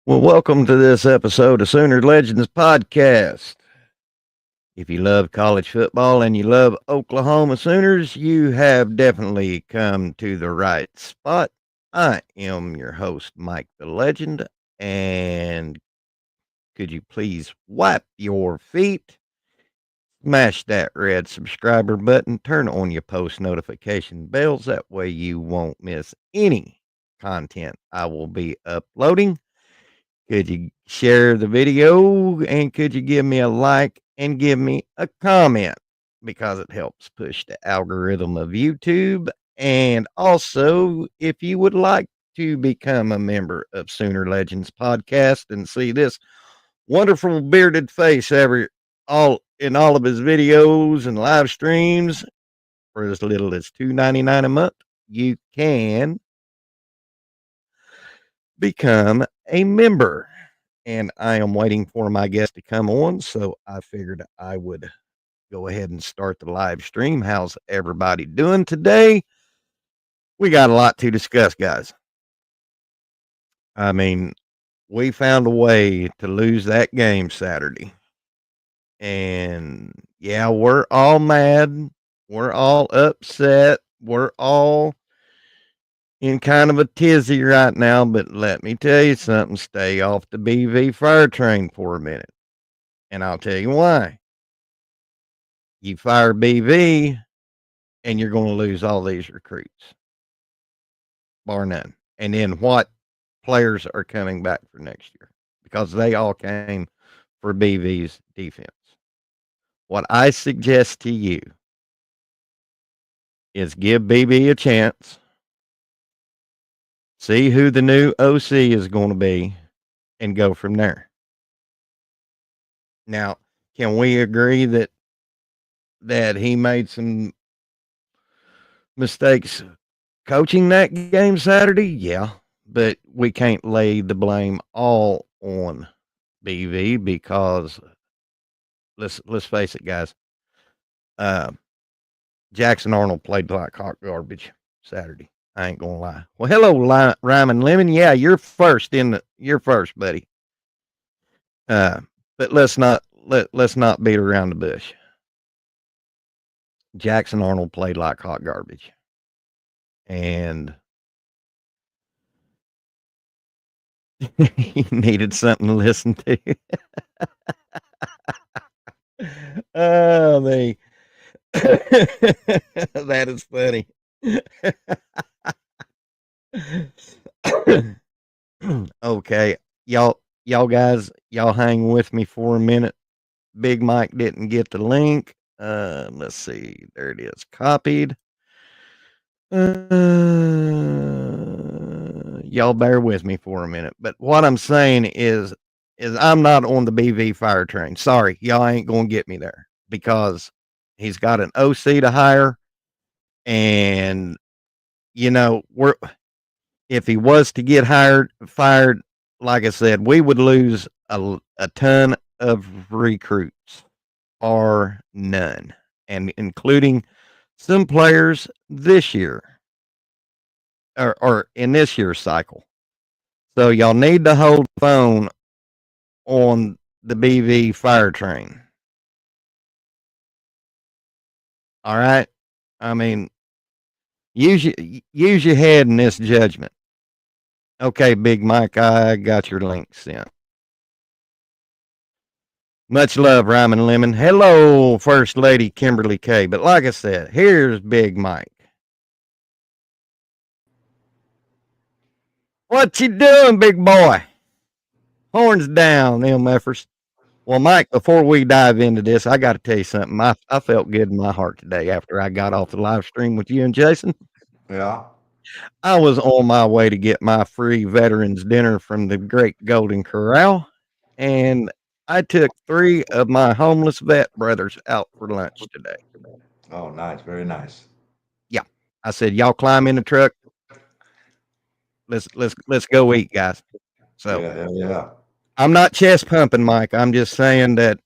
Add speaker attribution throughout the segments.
Speaker 1: Well, welcome to this episode of Sooner Legends Podcast. If you love college football and you love Oklahoma Sooners, you have definitely come to the right spot. I am your host, Mike the Legend, and could you please wipe your feet, smash that red subscriber button, turn on your post notification bells. That way you won't miss any content I will be uploading. Could you share the video and could you give me a like and give me a comment because it helps push the algorithm of YouTube? And also, if you would like to become a member of Sooner Legends Podcast and see this wonderful bearded face all of his videos and live streams for as little as $2.99 a month, you can become a member. And I am waiting for my guest to come on, so I figured I would go ahead and start the live stream. How's everybody doing today? We got a lot to discuss, guys. I mean, we found a way to lose that game Saturday. And yeah, we're all mad. We're all upset. We're all in kind of a tizzy right now, but let me tell you something. Stay off the BV fire train for a minute. And I'll tell you why. You fire BV and you're going to lose all these recruits, bar none. And then what players are coming back for next year? Because they all came for BV's defense. What I suggest to you is give BB a chance, see who the new OC is going to be, and go from there. Now, can we agree that he made some mistakes coaching that game Saturday? Yeah, but we can't lay the blame all on BV because let's face it, guys. Uh, Jackson Arnold played like hot garbage Saturday. I ain't gonna lie. Well, hello, Ryman Lemon. Yeah, you're first, buddy. But let's not beat around the bush. Jackson Arnold played like hot garbage, and he needed something to listen to. Oh, me. That is funny. Okay, y'all guys, y'all hang with me for a minute. Big Mike didn't get the link. Let's see. There it is. Copied. Y'all bear with me for a minute. But what I'm saying is I'm not on the BV fire train. Sorry, y'all ain't gonna get me there because he's got an OC to hire, and we're if he was to get fired, like I said, we would lose a ton of recruits or none, and including some players this year or in this year's cycle. So y'all need to hold the phone on the BV fire train. All right. I mean, use your head in this judgment. Okay, Big Mike, I got your link sent. Much love, Ryman Lemon. Hello, First Lady Kimberly K. But like I said, here's Big Mike. What you doing, big boy? Horns down, MFers. Well, Mike, before we dive into this, I got to tell you something. I felt good in my heart today after I got off the live stream with you and Jason.
Speaker 2: Yeah.
Speaker 1: I was on my way to get my free veterans dinner from the Great Golden Corral, and I took 3 of my homeless vet brothers out for lunch today.
Speaker 2: Oh, nice. Very nice.
Speaker 1: Yeah. I said, "Y'all climb in the truck. Let's go eat, guys." So,
Speaker 2: Yeah, yeah.
Speaker 1: I'm not chest pumping, Mike. I'm just saying that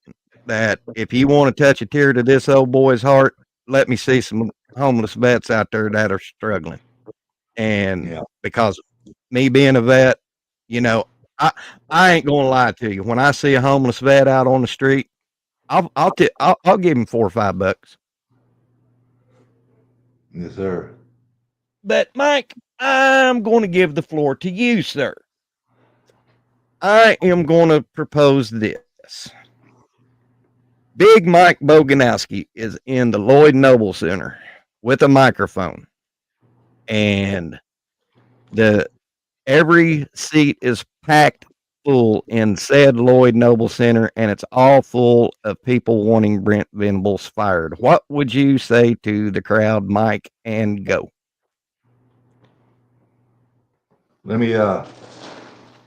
Speaker 1: if you want to touch a tear to this old boy's heart, let me see some homeless vets out there that are struggling. And
Speaker 2: Yeah.
Speaker 1: because me being a vet, you know, I I ain't gonna lie to you. When I see a homeless vet out on the street, I'll give him $4 or $5.
Speaker 2: Yes, sir.
Speaker 1: But Mike, I'm going to give the floor to you, sir. I am going to propose this. Big Mike Boganowski is in the Lloyd Noble Center with a microphone, and the every seat is packed full in said Lloyd Noble Center, and it's all full of people wanting Brent Venables fired. What would you say to the crowd, Mike, and go?
Speaker 2: Let me.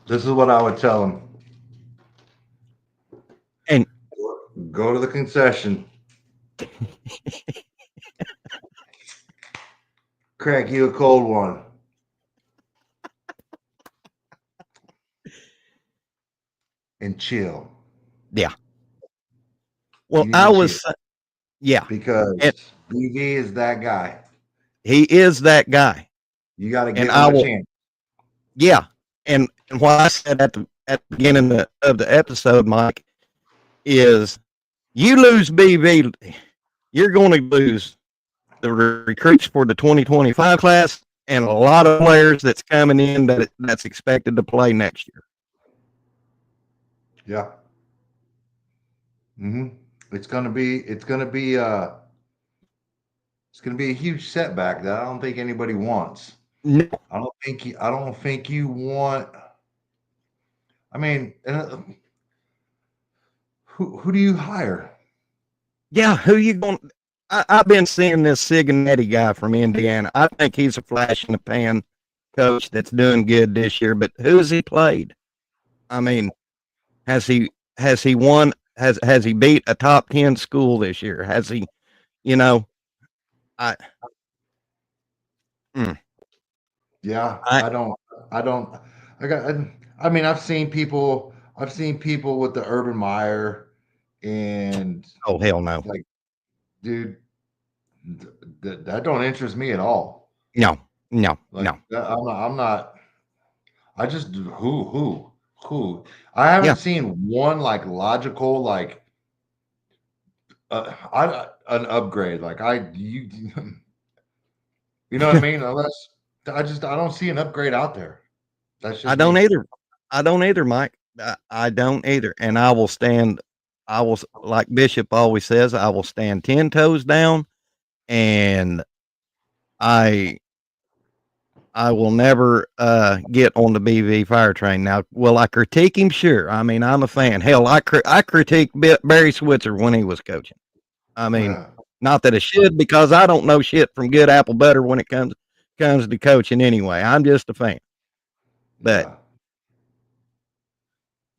Speaker 2: This is what I would tell him.
Speaker 1: And
Speaker 2: Go to the concession. Crack you a cold one. And chill.
Speaker 1: yeah,
Speaker 2: You
Speaker 1: well,
Speaker 2: need
Speaker 1: I
Speaker 2: to chill
Speaker 1: was, yeah, and
Speaker 2: because BV is that guy.
Speaker 1: he is that guy,
Speaker 2: You got to
Speaker 1: and
Speaker 2: give
Speaker 1: I
Speaker 2: him a
Speaker 1: will,
Speaker 2: chance.
Speaker 1: yeah, and what I said at the beginning of the episode, Mike, is you lose BV, you're going to lose the recruits for the 2025 class and a lot of players that's coming in that's expected to play next year.
Speaker 2: Yeah. Mm-hmm. It's gonna be. It's gonna be. It's gonna be a huge setback that I don't think anybody wants.
Speaker 1: No,
Speaker 2: I don't think. I don't think you want. I mean, who do you hire?
Speaker 1: yeah, who you going? I've been seeing this Ciganetti guy from Indiana. I think he's a flash in the pan coach that's doing good this year. But who has he played? I mean, has he won? Has he beat a top 10 school this year? Has he? You know, I mm,
Speaker 2: Yeah,
Speaker 1: I
Speaker 2: I don't. I don't. I got. I mean, I've seen people. I've seen people with the Urban Meyer, and
Speaker 1: oh hell no,
Speaker 2: like, dude, that don't interest me at all.
Speaker 1: no, no,
Speaker 2: Like,
Speaker 1: no.
Speaker 2: I'm not. I'm not. I just who. I
Speaker 1: Yeah,
Speaker 2: haven't seen one like logical like an upgrade. Like you know what I mean? Unless I don't see an upgrade out there. That's
Speaker 1: I
Speaker 2: just
Speaker 1: don't
Speaker 2: me.
Speaker 1: either. I don't either, Mike. I don't either. And I will stand, like Bishop always says, I will stand 10 toes down and I, I will never get on the BV fire train. Now, will I critique him? Sure. I mean, I'm a fan. Hell, I critique Barry Switzer when he was coaching. I mean,
Speaker 2: Yeah,
Speaker 1: not that I should because I don't know shit from good apple butter when it comes to coaching anyway. I'm just a fan. But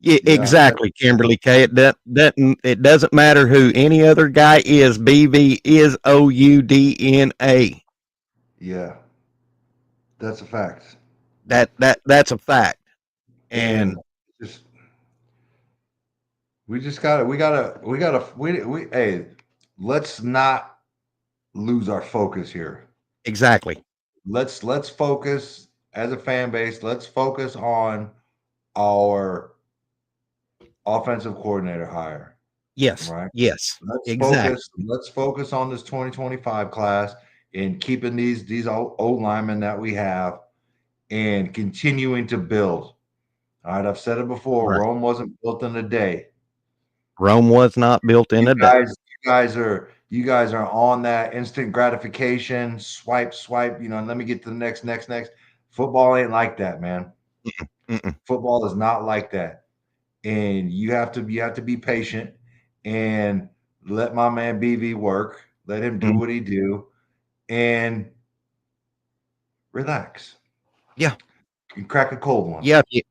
Speaker 2: yeah,
Speaker 1: yeah,
Speaker 2: yeah,
Speaker 1: exactly, Kimberly K. It doesn't matter who any other guy is. BV is OUDNA.
Speaker 2: yeah. That's a fact.
Speaker 1: That's a fact. And
Speaker 2: And just we hey, let's not lose our focus here.
Speaker 1: exactly.
Speaker 2: Let's focus as a fan base. Let's focus on our offensive coordinator hire,
Speaker 1: Yes.
Speaker 2: right?
Speaker 1: Yes.
Speaker 2: Let's
Speaker 1: Exactly.
Speaker 2: focus. Let's focus on this 2025 class and keeping these old linemen that we have and continuing to build. All right, I've said it before.
Speaker 1: Right.
Speaker 2: Rome wasn't built in a day.
Speaker 1: Rome was not built in
Speaker 2: You
Speaker 1: a day.
Speaker 2: guys are on that instant gratification, swipe, swipe, and let me get to the next. Football ain't like that, man.
Speaker 1: Mm-mm.
Speaker 2: Football is not like that. And you have to be patient and let my man BV work. Let him do
Speaker 1: Mm.
Speaker 2: what he do and relax.
Speaker 1: Yeah.
Speaker 2: And crack a cold one.
Speaker 1: Yeah. If you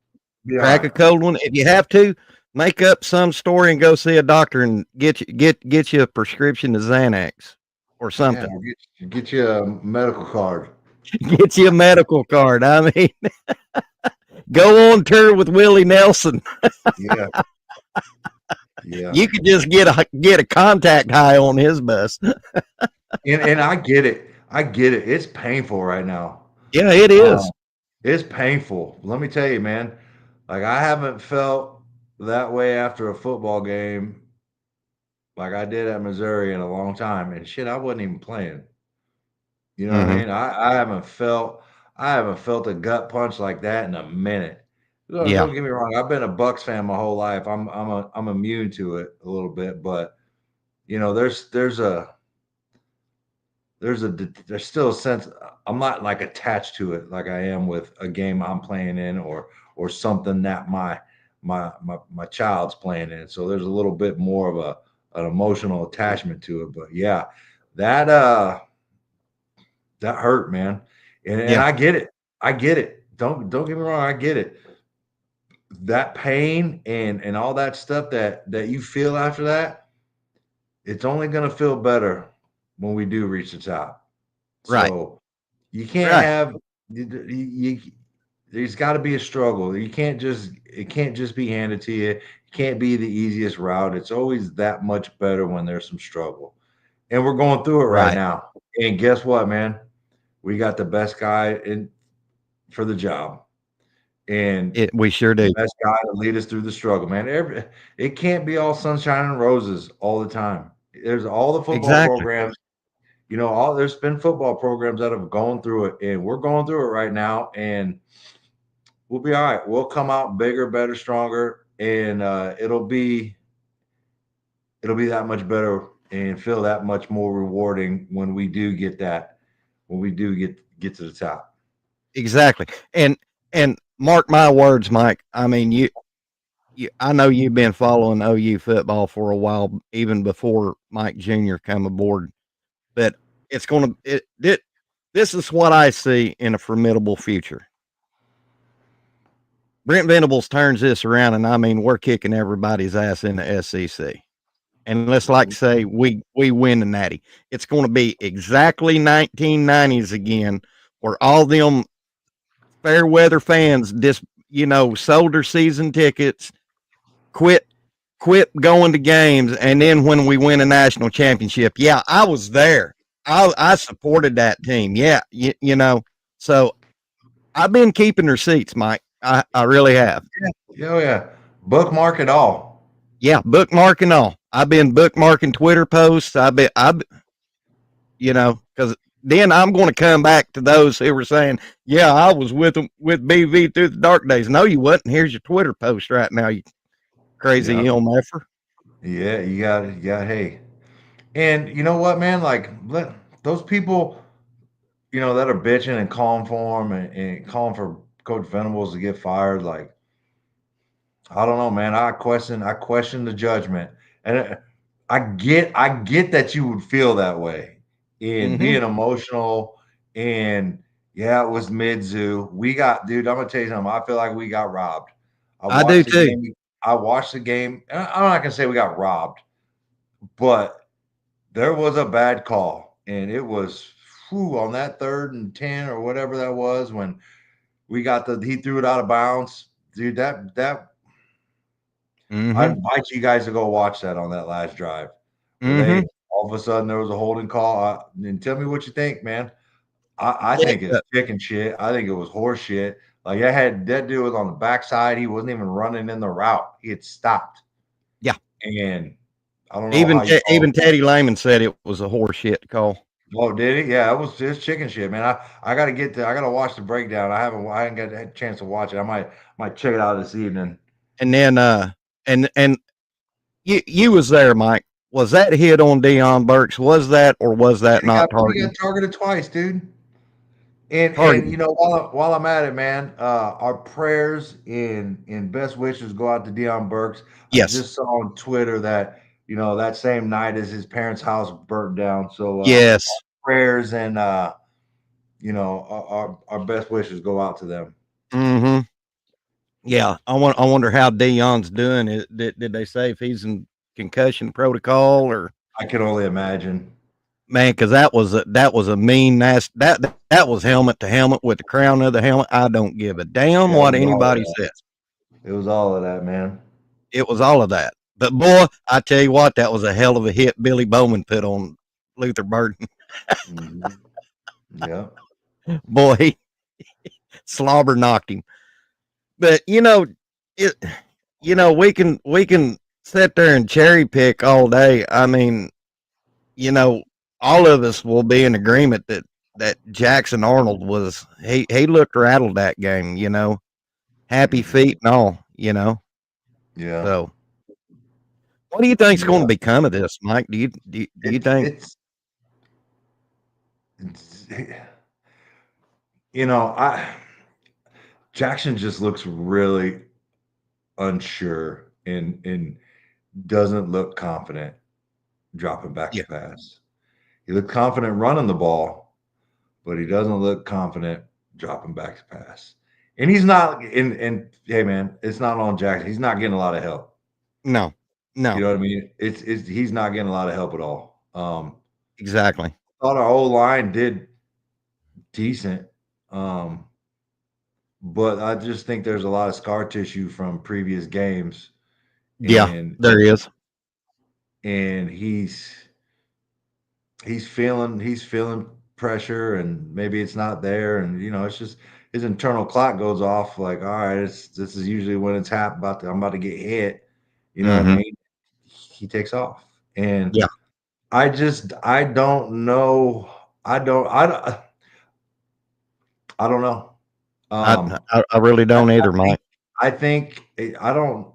Speaker 2: Be all
Speaker 1: crack
Speaker 2: right.
Speaker 1: a cold one, if you have to, make up some story and go see a doctor and get you a prescription of Xanax or
Speaker 2: Yeah,
Speaker 1: something.
Speaker 2: get you a medical card.
Speaker 1: Get you a medical card. I mean, go on tour with Willie Nelson.
Speaker 2: Yeah, yeah.
Speaker 1: You could just get a contact high on his bus.
Speaker 2: And I get it. I get it. It's painful right now.
Speaker 1: Yeah, it
Speaker 2: Uh,
Speaker 1: is.
Speaker 2: it's painful. Let me tell you, man. Like I haven't felt that way after a football game like I did at Missouri in a long time. And shit, I wasn't even playing. You know what I
Speaker 1: Mhm.
Speaker 2: mean? I haven't felt a gut punch like that in a minute.
Speaker 1: Yeah.
Speaker 2: Don't get me wrong. I've been a Bucks fan my whole life. I'm immune to it a little bit, but there's still a sense I'm not like attached to it like I am with a game I'm playing in or something that my child's playing in. So there's a little bit more of an emotional attachment to it. But yeah, that that hurt, man. And
Speaker 1: Yeah.
Speaker 2: I get it. I get it. Don't get me wrong, I get it. That pain and all that stuff that you feel after that, it's only gonna feel better when we do reach the top.
Speaker 1: Right.
Speaker 2: So you can't
Speaker 1: Right.
Speaker 2: have there's got to be a struggle. It can't just be handed to you. It can't be the easiest route. It's always that much better when there's some struggle. And we're going through it right
Speaker 1: Right.
Speaker 2: now. And guess what, man? We got the best guy in for the job. And
Speaker 1: We sure
Speaker 2: the
Speaker 1: do.
Speaker 2: best guy to lead us through the struggle, man. It can't be all sunshine and roses all the time. There's all the football
Speaker 1: Exactly.
Speaker 2: programs. All there's been football programs that have gone through it, and we're going through it right now, and we'll be all right. We'll come out bigger, better, stronger, and it'll be that much better and feel that much more rewarding when we do get to the top.
Speaker 1: Exactly. And mark my words, Mike. I mean, I know you've been following OU football for a while, even before Mike Jr. come aboard. But it's going to this is what I see in a formidable future. Brent Venables turns this around, and I mean, we're kicking everybody's ass in the SEC. And let's like say we win the Natty. It's going to be exactly 1990s again, where all them fair weather fans just sold their season tickets, quit going to games, and then when we win a national championship, yeah, I was there. I supported that team. Yeah, so I've been keeping receipts, Mike. I really have.
Speaker 2: Yeah, oh yeah. Bookmark it all.
Speaker 1: Yeah, bookmarking all. I've been bookmarking Twitter posts. Because then I'm going to come back to those who were saying, "Yeah, I was with them with BV through the dark days." No, you wasn't. Here's your Twitter post right now, you crazy
Speaker 2: Yeah.
Speaker 1: MFer.
Speaker 2: Yeah, hey. And you know what, man? Like let those people, that are bitching and calling for him and calling for Coach Venables to get fired, like I don't know, man. I question the judgment, and I get that you would feel that way in
Speaker 1: Mm-hmm.
Speaker 2: being emotional. And yeah, it was Mizzou. Dude. I'm gonna tell you something. I feel like we got robbed. I
Speaker 1: I do
Speaker 2: watched the
Speaker 1: too.
Speaker 2: game. I watched the game. And I'm not gonna say we got robbed, but there was a bad call, and it was on that 3rd and 10 or whatever that was when he threw it out of bounds, dude. That I'd
Speaker 1: Mm-hmm.
Speaker 2: invite you guys to go watch that on that last drive where
Speaker 1: Mm-hmm.
Speaker 2: all of a sudden there was a holding call. And tell me what you think, man. I
Speaker 1: Yeah.
Speaker 2: think it's chicken shit. I think it was horse shit. Like that dude was on the backside. He wasn't even running in the route. He had stopped.
Speaker 1: Yeah.
Speaker 2: And I don't know how you call
Speaker 1: Even Teddy Lehman said it was a horse shit call.
Speaker 2: Oh, did he? Yeah, it was just chicken shit, man. I gotta watch the breakdown. I haven't got a chance to watch it. I might check it out this evening.
Speaker 1: And then and you was there, Mike. Was that hit on Deion Burks? Was that or was that
Speaker 2: He got
Speaker 1: not
Speaker 2: he got
Speaker 1: targeting?
Speaker 2: targeted twice, dude. And
Speaker 1: Targeting.
Speaker 2: while I'm at it, man, our prayers and best wishes go out to Deion Burks. I
Speaker 1: Yes.
Speaker 2: just saw on Twitter that that same night as his parents' house burnt down. So
Speaker 1: Yes.
Speaker 2: prayers and our best wishes go out to them.
Speaker 1: Mm-hmm. Yeah. I wonder how Deion's doing. Did they say if he's in concussion protocol or
Speaker 2: I can only imagine.
Speaker 1: man? Because that was a mean nasty that was helmet to helmet with the crown of the helmet. I don't give a damn
Speaker 2: Yeah, it
Speaker 1: what
Speaker 2: was all of
Speaker 1: anybody
Speaker 2: that.
Speaker 1: says.
Speaker 2: It was all of that, man.
Speaker 1: It was all of that. But boy, I tell you what, that was a hell of a hit Billy Bowman put on Luther Burden.
Speaker 2: Mhm. Yeah.
Speaker 1: Boy, he slobber knocked him. But it, we can sit there and cherry pick all day. I mean, you know, all of us will be in agreement that Jackson Arnold was he looked rattled that game. Happy
Speaker 2: Mhm.
Speaker 1: feet and all.
Speaker 2: Yeah,
Speaker 1: So what do you think's going
Speaker 2: yeah.
Speaker 1: to become of this, Mike? Do you
Speaker 2: It's
Speaker 1: think?
Speaker 2: it's, it's you know, I Jackson just looks really unsure and doesn't look confident dropping back to
Speaker 1: Yeah.
Speaker 2: pass. He looked confident running the ball, but he doesn't look confident dropping back to pass. And he's not and hey man, it's not on Jackson. He's not getting a lot of help.
Speaker 1: No.
Speaker 2: You
Speaker 1: No.
Speaker 2: know what I mean? It's he's not getting a lot of help at all.
Speaker 1: Exactly.
Speaker 2: Thought our whole line did decent. Um, but I just think there's a lot of scar tissue from previous games,
Speaker 1: Yeah.
Speaker 2: and
Speaker 1: There is.
Speaker 2: and he's feeling pressure, and maybe it's not there, and it's just his internal clock goes off like, all right, this is usually when it's I'm about to get hit. You know what I
Speaker 1: Mm-hmm.
Speaker 2: mean? He takes off, and
Speaker 1: Yeah.
Speaker 2: I don't know. I don't know.
Speaker 1: I,
Speaker 2: Um,
Speaker 1: I really
Speaker 2: I,
Speaker 1: don't
Speaker 2: I
Speaker 1: either,
Speaker 2: think
Speaker 1: Mike.
Speaker 2: I think I don't.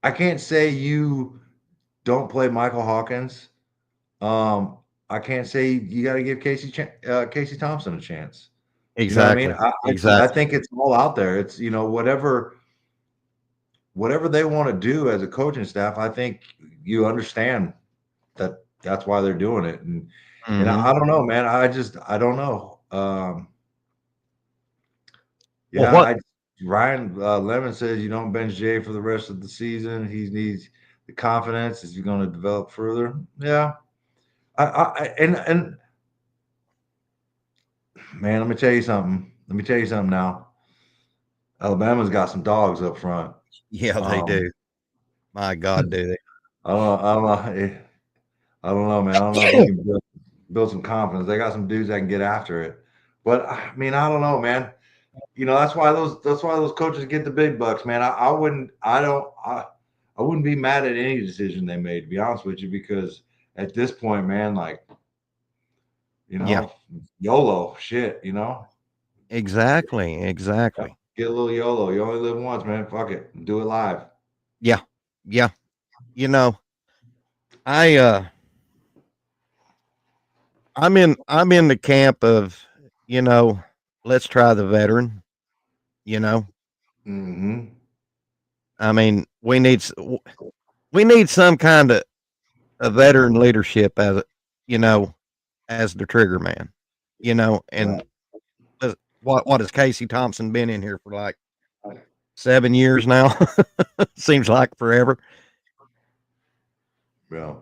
Speaker 2: I can't say you don't play Michael Hawkins. Um, I can't say you got to give Casey Thompson a chance. You know what I mean?
Speaker 1: Exactly.
Speaker 2: I
Speaker 1: Exactly.
Speaker 2: think it's all out there. It's whatever they want to do as a coaching staff. I think you understand that that's why they're doing it. And
Speaker 1: Mm-hmm.
Speaker 2: I don't know, man. I don't know.
Speaker 1: Well,
Speaker 2: Yeah,
Speaker 1: what?
Speaker 2: Ryan Lemon says you don't bench Jay for the rest of the season. He needs the confidence. Is he going to develop further? Yeah. And man, let me tell you something. Let me tell you something now. Alabama's got some dogs up front.
Speaker 1: Yeah, they
Speaker 2: Um,
Speaker 1: do. My God, do they?
Speaker 2: I don't know, man. I don't know if you can build some confidence. They got some dudes that can get after it. But I mean, I don't know, man. That's why those coaches get the big bucks, man. I wouldn't be mad at any decision they made, to be honest with you, because at this point, man, like, you
Speaker 1: Yeah.
Speaker 2: know, YOLO shit,
Speaker 1: Exactly.
Speaker 2: Yep.
Speaker 1: Exactly.
Speaker 2: Get a little YOLO. You only live once, man. Fuck it. Do it live.
Speaker 1: Yeah. Yeah. You know, I I'm in the camp of, you know, let's try the veteran, you know.
Speaker 2: Mm-hmm.
Speaker 1: I mean, we need some kind of veteran leadership you know, as the trigger man. And
Speaker 2: Right.
Speaker 1: what has Casey Thompson been in here for like 7 years now? Seems like forever.
Speaker 2: Yeah.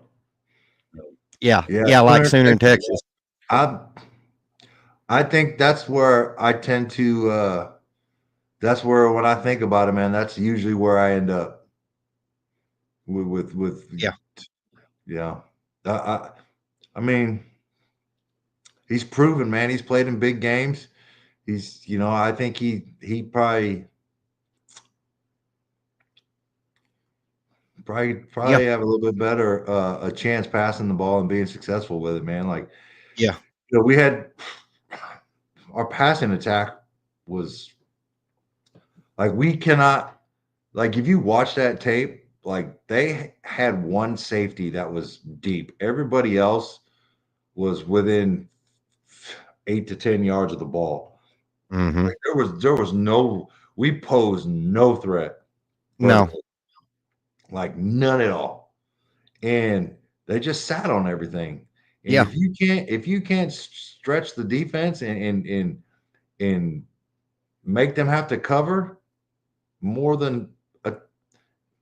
Speaker 1: Yeah.
Speaker 2: Yeah.
Speaker 1: Yeah, like
Speaker 2: Sooner,
Speaker 1: Sooner in Texas.
Speaker 2: I I think that's where I tend to that's where when I think about it, man, that's usually where I end up with
Speaker 1: Yeah.
Speaker 2: yeah. I I, I mean, he's proven, man. He's played in big games. I think he
Speaker 1: Yeah.
Speaker 2: probably have a little bit better a chance passing the ball and being successful with it, man. Like,
Speaker 1: Yeah.
Speaker 2: we had our passing attack was like we cannot like if you watch that tape, like they had one safety that was deep. Everybody else was within 8 to 10 yards of the ball.
Speaker 1: Mhm.
Speaker 2: Like there was no we posed no threat
Speaker 1: No.
Speaker 2: vertical, like none at all. And they just sat on everything. And
Speaker 1: Yeah.
Speaker 2: if you can't stretch the defense and make them have to cover more than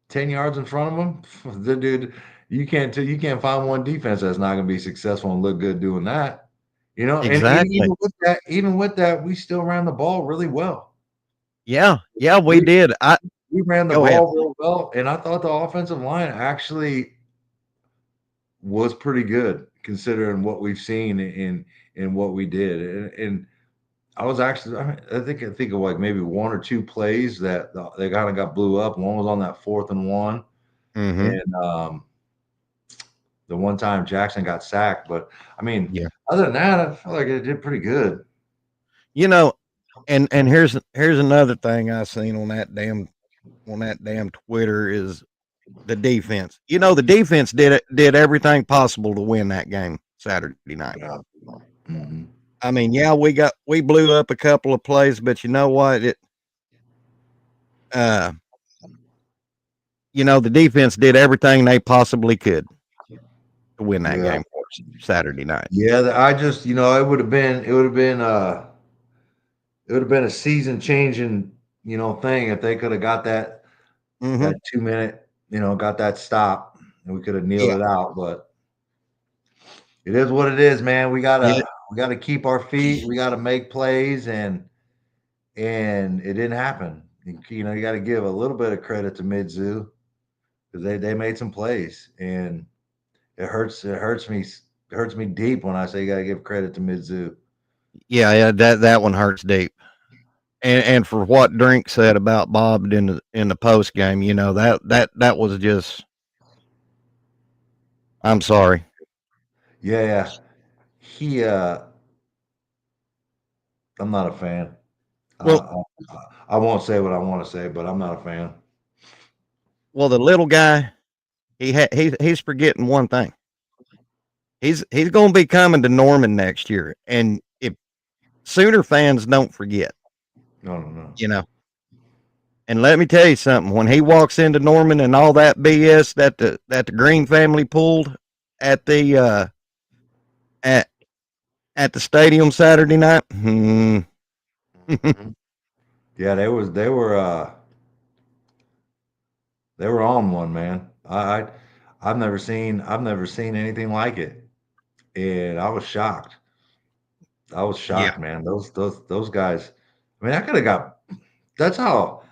Speaker 2: 10 yards in front of them, the dude, you can't find one defense that's not going to be successful and look good doing that. And
Speaker 1: Exactly.
Speaker 2: even with that, we still ran the ball really well.
Speaker 1: Yeah. Yeah, we
Speaker 2: We
Speaker 1: did.
Speaker 2: we ran the
Speaker 1: Go ahead.
Speaker 2: ball real well, and I thought the offensive line actually was pretty good considering what we've seen in what we did. And I was actually, I think of like maybe one or two plays that they kind of got blew up. One was on that 4th and 1,
Speaker 1: Mhm.
Speaker 2: and the one time Jackson got sacked. But I mean,
Speaker 1: Yeah.
Speaker 2: other than that, I feel like it did pretty good.
Speaker 1: You know, and here's another thing I seen on that damn Twitter is the defense. You know, the defense did everything possible to win that game Saturday night.
Speaker 2: Yeah. Hmm.
Speaker 1: I mean, yeah, we blew up a couple of plays, but you know what? Uh, the defense did everything they possibly could to win that
Speaker 2: Yeah.
Speaker 1: game for us Saturday night.
Speaker 2: Yeah. I just, it would have been a season changing, thing if they could have got that
Speaker 1: Mhm.
Speaker 2: 2 minute, got that stop, and we could have kneeled
Speaker 1: Yeah.
Speaker 2: it out. But it is what it is, man. We
Speaker 1: Yeah.
Speaker 2: gotta keep our feet. We gotta make plays, and it didn't happen. You got to give a little bit of credit to Midzu because they made some plays, and it hurts me deep when I say you got to give credit to Midzu.
Speaker 1: Yeah, that one hurts deep. And for what Drink said about Bob in the post game, that was just I'm sorry.
Speaker 2: Yeah, yeah. He I'm not a fan.
Speaker 1: Well,
Speaker 2: I won't say what I want to say, but I'm not a fan.
Speaker 1: the little guy, he's forgetting one thing. He's going to be coming to Norman next year, and if Sooner fans don't forget,
Speaker 2: No, no, no.
Speaker 1: you know. And let me tell you something: when he walks into Norman and all that BS that the Green family pulled at the at at the stadium Saturday night,
Speaker 2: Mhm. Yeah, they were on one, man. I've never seen anything like it, and I was shocked. I was
Speaker 1: yeah,
Speaker 2: shocked, man. Those guys. I mean, I could have got. That's how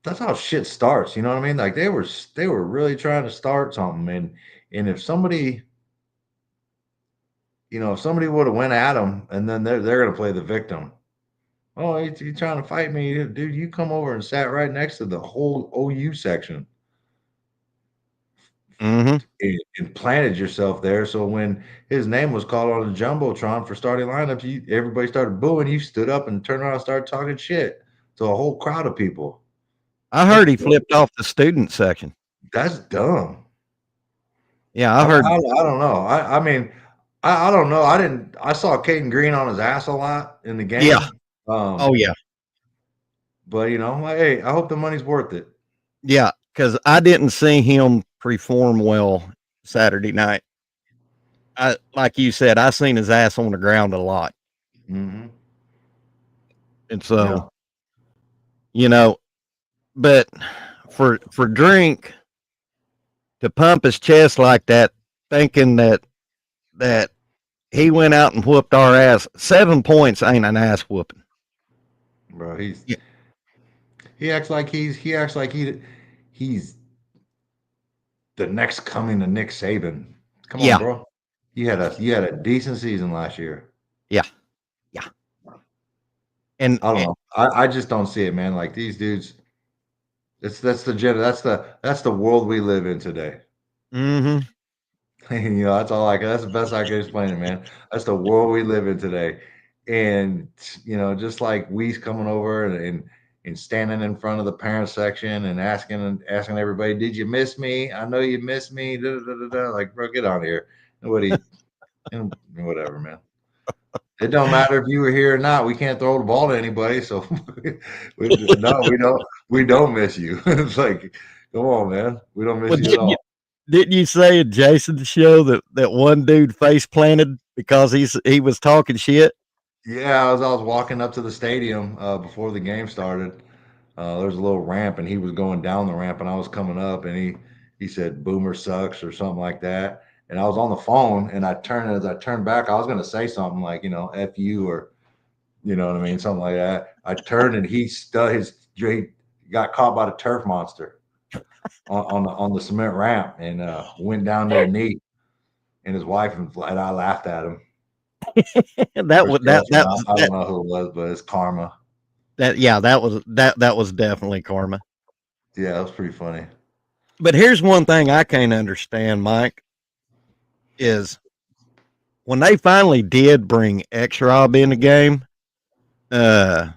Speaker 2: that's how shit starts. You know what I mean? Like they were really trying to start something, and if somebody if somebody would have went at them, and then they're gonna play the victim. Oh, he trying to fight me, dude. You come over and sat right next to the whole OU section
Speaker 1: hmm
Speaker 2: and planted yourself there. So when his name was called on the jumbotron for starting lineups, everybody started booing. You stood up and turned around and started talking shit to a whole crowd of people.
Speaker 1: I
Speaker 2: That's
Speaker 1: heard he flipped off the student section.
Speaker 2: that's dumb.
Speaker 1: Yeah, I heard.
Speaker 2: I don't know. I mean, I don't know. I saw Caden Green on his ass a lot in the
Speaker 1: Yeah.
Speaker 2: game.
Speaker 1: Oh yeah.
Speaker 2: But like, hey, I hope the money's worth it.
Speaker 1: Yeah, because I didn't see him perform well Saturday night. I like you said, I seen his ass on the ground a lot,
Speaker 2: Hmm.
Speaker 1: and
Speaker 2: Yeah.
Speaker 1: so you know, but for Drink to pump his chest like that, thinking that he went out and whooped our ass. 7 points ain't an ass whooping.
Speaker 2: Bro,
Speaker 1: Yeah,
Speaker 2: he acts like he's the next coming to Nick Saban. Come on,
Speaker 1: yeah,
Speaker 2: bro. You had a decent season last year.
Speaker 1: yeah, yeah. And,
Speaker 2: I don't know. I just don't see it, man. Like these dudes, that's the world we live in today.
Speaker 1: mm-hmm.
Speaker 2: That's all that's the best I can explain it, man. That's the world we live in today. And just like we's coming over and standing in front of the parent section and asking everybody, did you miss me? I know you missed me. Da, da, da, da. Like, bro, get on here. Nobody and whatever, man. It don't matter if you were here or not. We can't throw the ball to anybody. So no, we don't miss you. It's like, come on, man. We don't miss
Speaker 1: Well,
Speaker 2: you at all.
Speaker 1: didn't you say in Jason's show that one dude face planted because he was talking shit?
Speaker 2: Yeah, I was walking up to the stadium before the game started. There's a little ramp, and he was going down the ramp, and I was coming up, and he said "Boomer sucks" or something like that. And I was on the phone, and as I turned back, I was going to say something like "f you" or you know what I mean, something like that. I turned, and he got caught by the turf monster on the cement ramp and went down to a knee, and his wife and I laughed at him.
Speaker 1: That
Speaker 2: Or
Speaker 1: was that
Speaker 2: Stelzner.
Speaker 1: that was
Speaker 2: I don't know who it was, but it's Karma.
Speaker 1: that yeah, that was definitely karma.
Speaker 2: Yeah, that was pretty funny.
Speaker 1: But here's one thing I can't understand, Mike, is when they finally did bring X Rob in the game, uh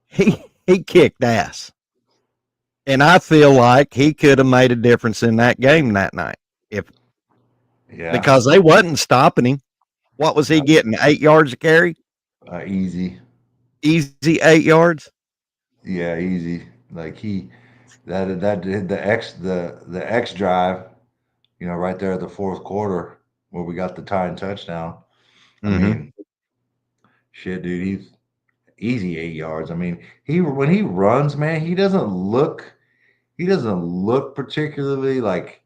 Speaker 1: he kicked ass. And I feel like he could have made a difference in that game that night. If
Speaker 2: Yeah,
Speaker 1: because they wasn't stopping him. What was he
Speaker 2: no,
Speaker 1: getting? 8 yards a carry?
Speaker 2: easy.
Speaker 1: Easy 8 yards?
Speaker 2: Yeah, easy. Like the X drive, right there at the fourth quarter where we got the tying touchdown. I
Speaker 1: Mm-hmm.
Speaker 2: mean, shit, dude, he's easy 8 yards. I mean, he when he runs, man, he doesn't look particularly like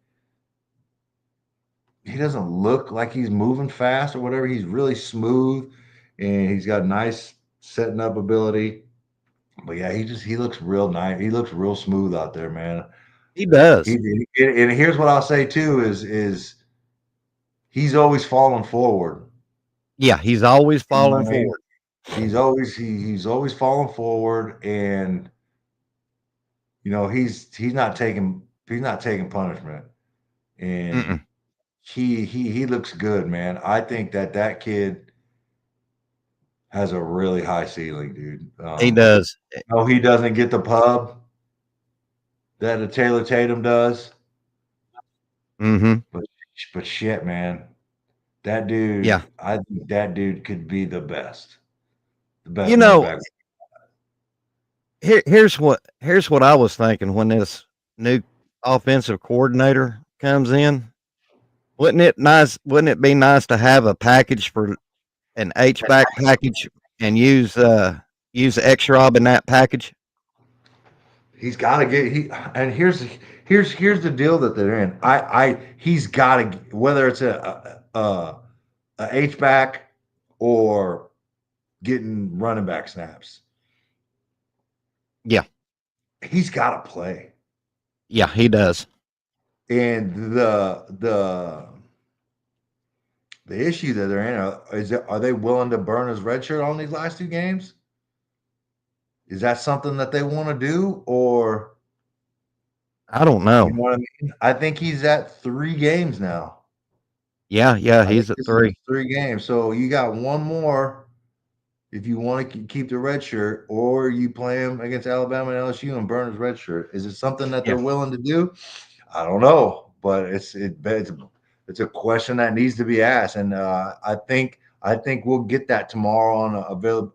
Speaker 2: he doesn't look like he's moving fast or whatever. He's really smooth and he's got nice setting up ability. But yeah, he looks real nice. He looks real smooth out there, man.
Speaker 1: He
Speaker 2: He
Speaker 1: does.
Speaker 2: and here's what I'll say too is he's always falling forward.
Speaker 1: Yeah, he's always
Speaker 2: You know
Speaker 1: falling
Speaker 2: what I mean?
Speaker 1: forward.
Speaker 2: He's always falling forward, and he's not taking punishment, and
Speaker 1: Mm-mm.
Speaker 2: he looks good, man. I think that kid has a really high ceiling, dude.
Speaker 1: He does.
Speaker 2: No, he doesn't get the pub that a Taylor Tatum does,
Speaker 1: Mm-hmm.
Speaker 2: but shit, man,
Speaker 1: Yeah.
Speaker 2: I think that dude could be the best
Speaker 1: You
Speaker 2: running
Speaker 1: know,
Speaker 2: back.
Speaker 1: here's what I was thinking when this new offensive coordinator comes in. Wouldn't it be nice to have a package for an H back package and use X Rob in that package?
Speaker 2: He's got to get he and here's the deal that they're in. He's got to whether it's a H back or getting running back snaps.
Speaker 1: Yeah.
Speaker 2: He's got to play.
Speaker 1: Yeah, he does.
Speaker 2: And the issue that they're in are they willing to burn his red shirt on these last two games? Is that something that they want to do, or
Speaker 1: I don't
Speaker 2: you
Speaker 1: know.
Speaker 2: know what I mean? I think he's at 3 games now.
Speaker 1: Yeah,
Speaker 2: I think
Speaker 1: he's at
Speaker 2: this is his
Speaker 1: 3.
Speaker 2: 3 games. So you got one more if you want to keep the red shirt, or you play him against Alabama and LSU and burn his red shirt. Is it something that
Speaker 1: Yeah.
Speaker 2: they're willing to do? I don't know, but it's a question that needs to be asked, and I think we'll get that tomorrow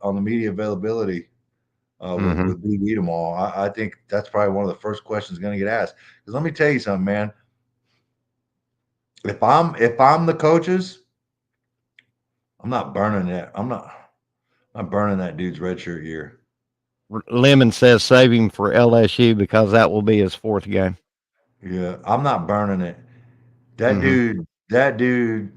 Speaker 2: on the media availability
Speaker 1: Mhm.
Speaker 2: with BB tomorrow. I think that's probably one of the first questions going to get asked. Because let me tell you something, man. If I'm the coaches, I'm not burning it. I'm not burning that dude's redshirt year.
Speaker 1: Lemon says save him for LSU because that will be his 4th game.
Speaker 2: Yeah, I'm not burning it. That
Speaker 1: Mhm.
Speaker 2: dude, that dude,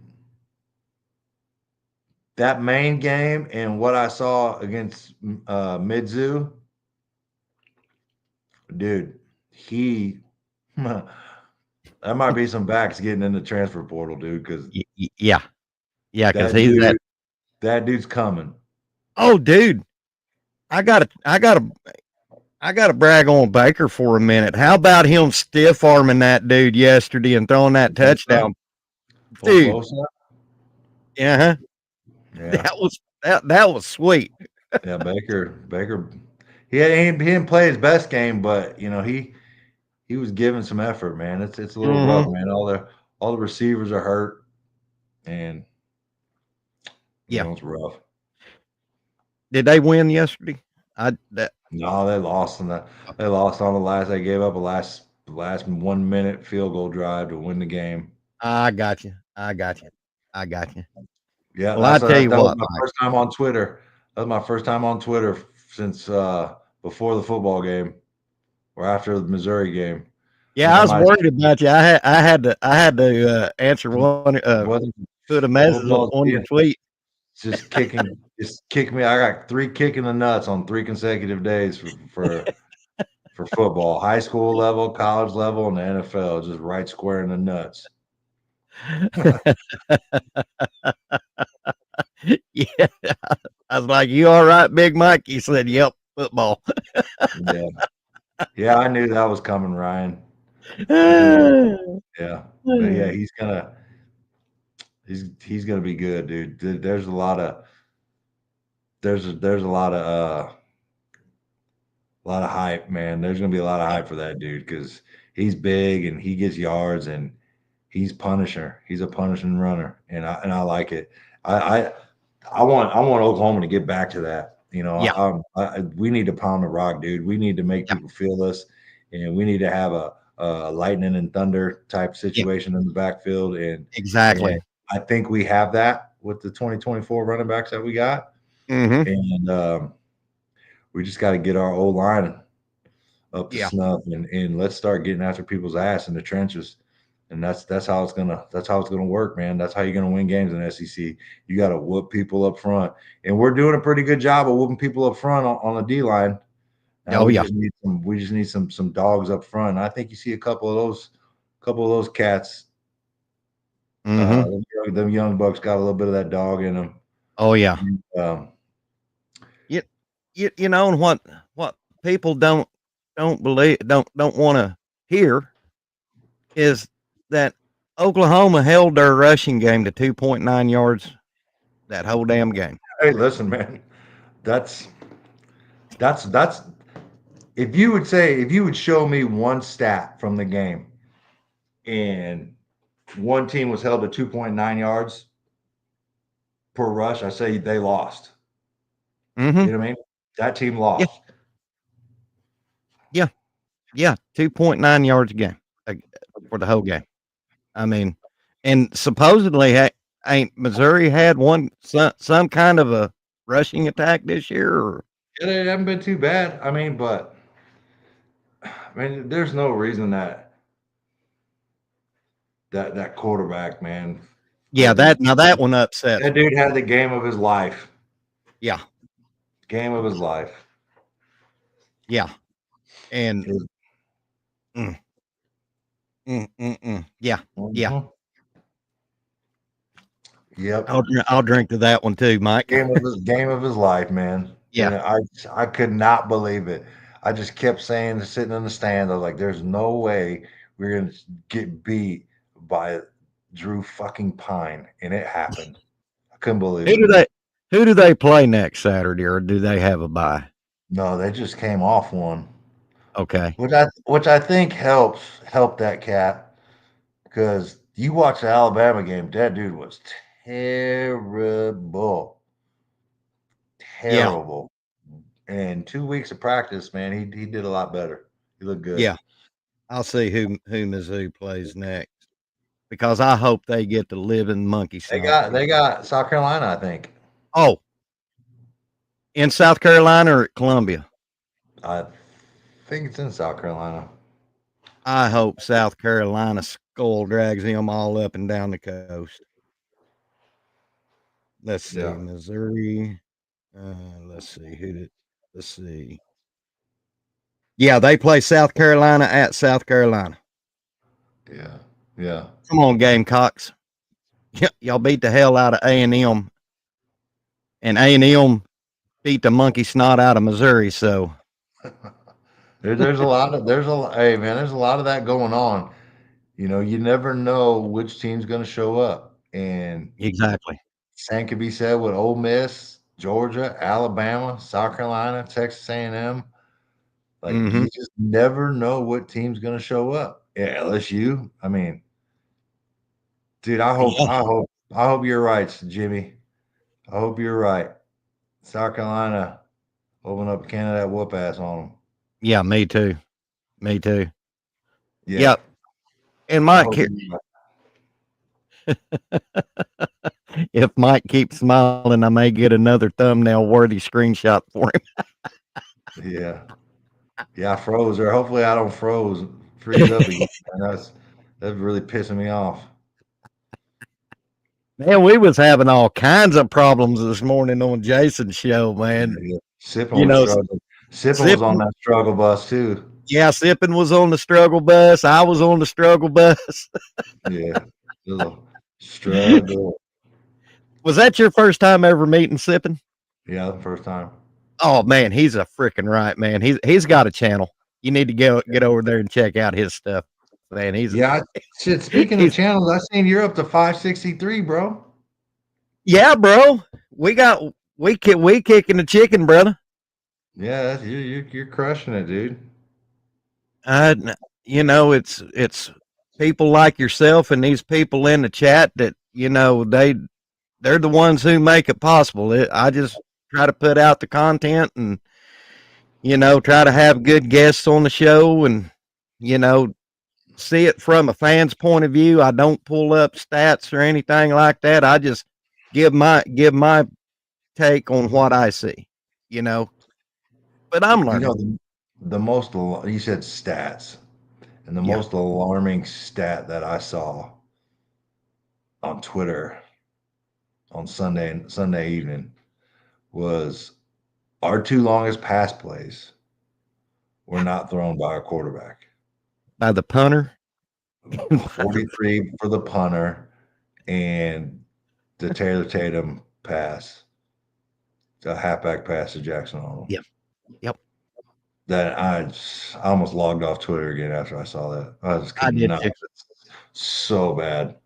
Speaker 2: that main game and what I saw against Midzu, dude, he that might be some backs getting in the transfer portal, dude, because
Speaker 1: Yeah. Yeah, cuz
Speaker 2: that
Speaker 1: he's that.
Speaker 2: dude, that dude's coming.
Speaker 1: Oh, dude. I got to I got to I got to brag on Baker for a minute. How about him stiff arming that dude yesterday and throwing that
Speaker 2: Bosa,
Speaker 1: touchdown?
Speaker 2: full
Speaker 1: Dude.
Speaker 2: Bosa.
Speaker 1: Yeah.
Speaker 2: Yeah,
Speaker 1: That was sweet.
Speaker 2: yeah. Baker. He didn't play his best game, but he was giving some effort, man. It's a little rough,
Speaker 1: Mhm.
Speaker 2: man. All the receivers are hurt, and
Speaker 1: Yeah.
Speaker 2: it's rough.
Speaker 1: Did they win yesterday? I that
Speaker 2: No, they lost on that. They lost on the last. They gave up a last 1 minute field goal drive to win the game.
Speaker 1: I got you. I got you. I got you.
Speaker 2: Yeah,
Speaker 1: Well, I tell
Speaker 2: that
Speaker 1: you
Speaker 2: was
Speaker 1: what,
Speaker 2: my
Speaker 1: Mike.
Speaker 2: first time on Twitter. That was my first time on Twitter since before the football game or after the Missouri game. I
Speaker 1: Yeah,
Speaker 2: think
Speaker 1: I
Speaker 2: I
Speaker 1: was
Speaker 2: might
Speaker 1: worried about you. I had to answer one
Speaker 2: wasn't
Speaker 1: put a message
Speaker 2: football
Speaker 1: on your
Speaker 2: being
Speaker 1: tweet.
Speaker 2: just kick me. I got 3 kick in the nuts on 3 consecutive days for football, high school level, college level, and the NFL, just right square in the nuts.
Speaker 1: Yeah. I was like, "You all right, Big Mike?" He said, "Yep, football."
Speaker 2: Yeah. Yeah, I knew that was coming, Ryan. I knew that. Yeah. But yeah, he's gonna be good, dude. There's a lot of there's a lot of hype, man. There's gonna be a lot of
Speaker 1: Yeah,
Speaker 2: hype for that dude because he's big and he gets yards and he's punisher. He's a punishing runner, and I like it. I I I want Oklahoma to get back to that. You know,
Speaker 1: yeah,
Speaker 2: we need to pound the rock, dude. We need to make
Speaker 1: yeah,
Speaker 2: people feel us, and we need to have a lightning and thunder type
Speaker 1: yeah,
Speaker 2: situation in the backfield. And
Speaker 1: exactly.
Speaker 2: I think we have that with the 2024 running backs that we got,
Speaker 1: Mhm.
Speaker 2: and we just got to get our old line up to
Speaker 1: Yeah.
Speaker 2: snuff and let's start getting after people's ass in the trenches. And that's how it's gonna work, man. That's how you're gonna win games in SEC. You got to whoop people up front, and we're doing a pretty good job of whooping people up front on the D line. Now
Speaker 1: Oh, yeah.
Speaker 2: we just need some dogs up front. And I think you see a couple of those cats.
Speaker 1: Mhm.
Speaker 2: Them young bucks got a little bit of that dog in them.
Speaker 1: Oh, yeah.
Speaker 2: Um,
Speaker 1: You you know, and what people don't believe don't wanna hear is that Oklahoma held their rushing game to 2.9 yards that whole damn game.
Speaker 2: hey, listen, man, that's that's if you would show me one stat from the game and one team was held to 2.9 yards per rush, I say they lost. You
Speaker 1: Mhm.
Speaker 2: know what I mean? That team
Speaker 1: Yeah,
Speaker 2: lost.
Speaker 1: yeah, yeah, 2.9 yards a game, for the whole game. I mean, and supposedly, ain't Missouri had some kind of a rushing attack this year, or
Speaker 2: It hasn't been too bad. I mean, but I mean, there's no reason that quarterback, man,
Speaker 1: yeah, that one upsets
Speaker 2: that
Speaker 1: me.
Speaker 2: dude had the game of his life.
Speaker 1: Yeah,
Speaker 2: Game of his life.
Speaker 1: yeah, and
Speaker 2: His-
Speaker 1: mm, yeah, yeah.
Speaker 2: Mhm. Yep.
Speaker 1: I'll drink to that one too, Mike.
Speaker 2: Game of his life, man.
Speaker 1: Yeah,
Speaker 2: And I could not believe it. I just kept saying, sitting in the stand, I was like, "There's no way we're gonna get beat by Drew fucking Pine," and it happened. I couldn't believe
Speaker 1: who
Speaker 2: it.
Speaker 1: do they who do they play next Saturday, or do they have a bye?
Speaker 2: No, they just came off one,
Speaker 1: Okay,
Speaker 2: which I think helped that cat because you watch the Alabama game, that dude was terrible,
Speaker 1: yeah,
Speaker 2: terrible. And 2 weeks of practice, man, he did a lot better. He looked good.
Speaker 1: yeah. I'll see who Mizzou plays next because I hope they get the living monkey snot out of
Speaker 2: They got South Carolina, I think.
Speaker 1: Oh, in South Carolina or at Columbia?
Speaker 2: I think it's in South Carolina.
Speaker 1: I hope South Carolina skull drags them all up and down the coast. Let's see,
Speaker 2: Yeah,
Speaker 1: Missouri. Let's see who did. Let's see. Yeah, they play South Carolina at South Carolina.
Speaker 2: yeah, yeah.
Speaker 1: Come on, Gamecocks. Y'all beat the hell out of A&M, and A&M beat the monkey snot out of Missouri. So
Speaker 2: There's a lot of hey man, there's a lot of that going on. You know, you never know which team's going to show up, and
Speaker 1: exactly.
Speaker 2: same could be said with Ole Miss, Georgia, Alabama, South Carolina, Texas A&M. Like
Speaker 1: Hmm.
Speaker 2: you just never know what team's going to show up. Yeah, LSU. I mean, dude,
Speaker 1: Yeah,
Speaker 2: I hope you're right, Jimmy. I hope you're right. South Carolina open up a can of that whoop ass on them.
Speaker 1: yeah. Me too. Me too.
Speaker 2: Yeah,
Speaker 1: Yep. And
Speaker 2: I
Speaker 1: Mike,
Speaker 2: hope you're right.
Speaker 1: if Mike keeps smiling, I may get another thumbnail worthy screenshot for him.
Speaker 2: Yeah, yeah. I froze, or hopefully I don't freeze up again. Man, that's really pissing me off.
Speaker 1: Man, we was having all kinds of problems this morning on Jason's show, man.
Speaker 2: Yeah. Sipping
Speaker 1: You
Speaker 2: was
Speaker 1: know,
Speaker 2: struggling. Sipping was on
Speaker 1: Sippin
Speaker 2: that struggle bus too.
Speaker 1: yeah, Sippin was on the struggle bus. I was on the struggle bus.
Speaker 2: Yeah, little struggle.
Speaker 1: Was that your first time ever meeting Sippin?
Speaker 2: Yeah, the first time.
Speaker 1: Oh man, he's a freaking right man. He's got a channel. You need to get over there and check out his stuff, man.
Speaker 2: Yeah, shit. Speaking of
Speaker 1: He's
Speaker 2: channels, I seen you're up to 563, bro.
Speaker 1: yeah, bro. We kicking the chicken, brother.
Speaker 2: Yeah, you're crushing it, dude.
Speaker 1: You know, it's people like yourself and these people in the chat that they're the ones who make it possible. I just try to put out the content and try to have good guests on the show and you know see it from a fan's point of view. I don't pull up stats or anything like that. I just give my take on what I see. You know, but I'm
Speaker 2: You
Speaker 1: learning.
Speaker 2: know, the most you said stats, and the
Speaker 1: Yeah,
Speaker 2: most alarming stat that I saw on Twitter on Sunday evening was our two longest pass plays were not thrown by our quarterback.
Speaker 1: by the punter.
Speaker 2: A 43 for the punter and the Taylor Tatum pass, a halfback pass to Jackson Arnold.
Speaker 1: Yep, yep.
Speaker 2: That I almost logged off Twitter again after I saw that. I just
Speaker 1: I
Speaker 2: could
Speaker 1: did
Speaker 2: not.
Speaker 1: too.
Speaker 2: So bad.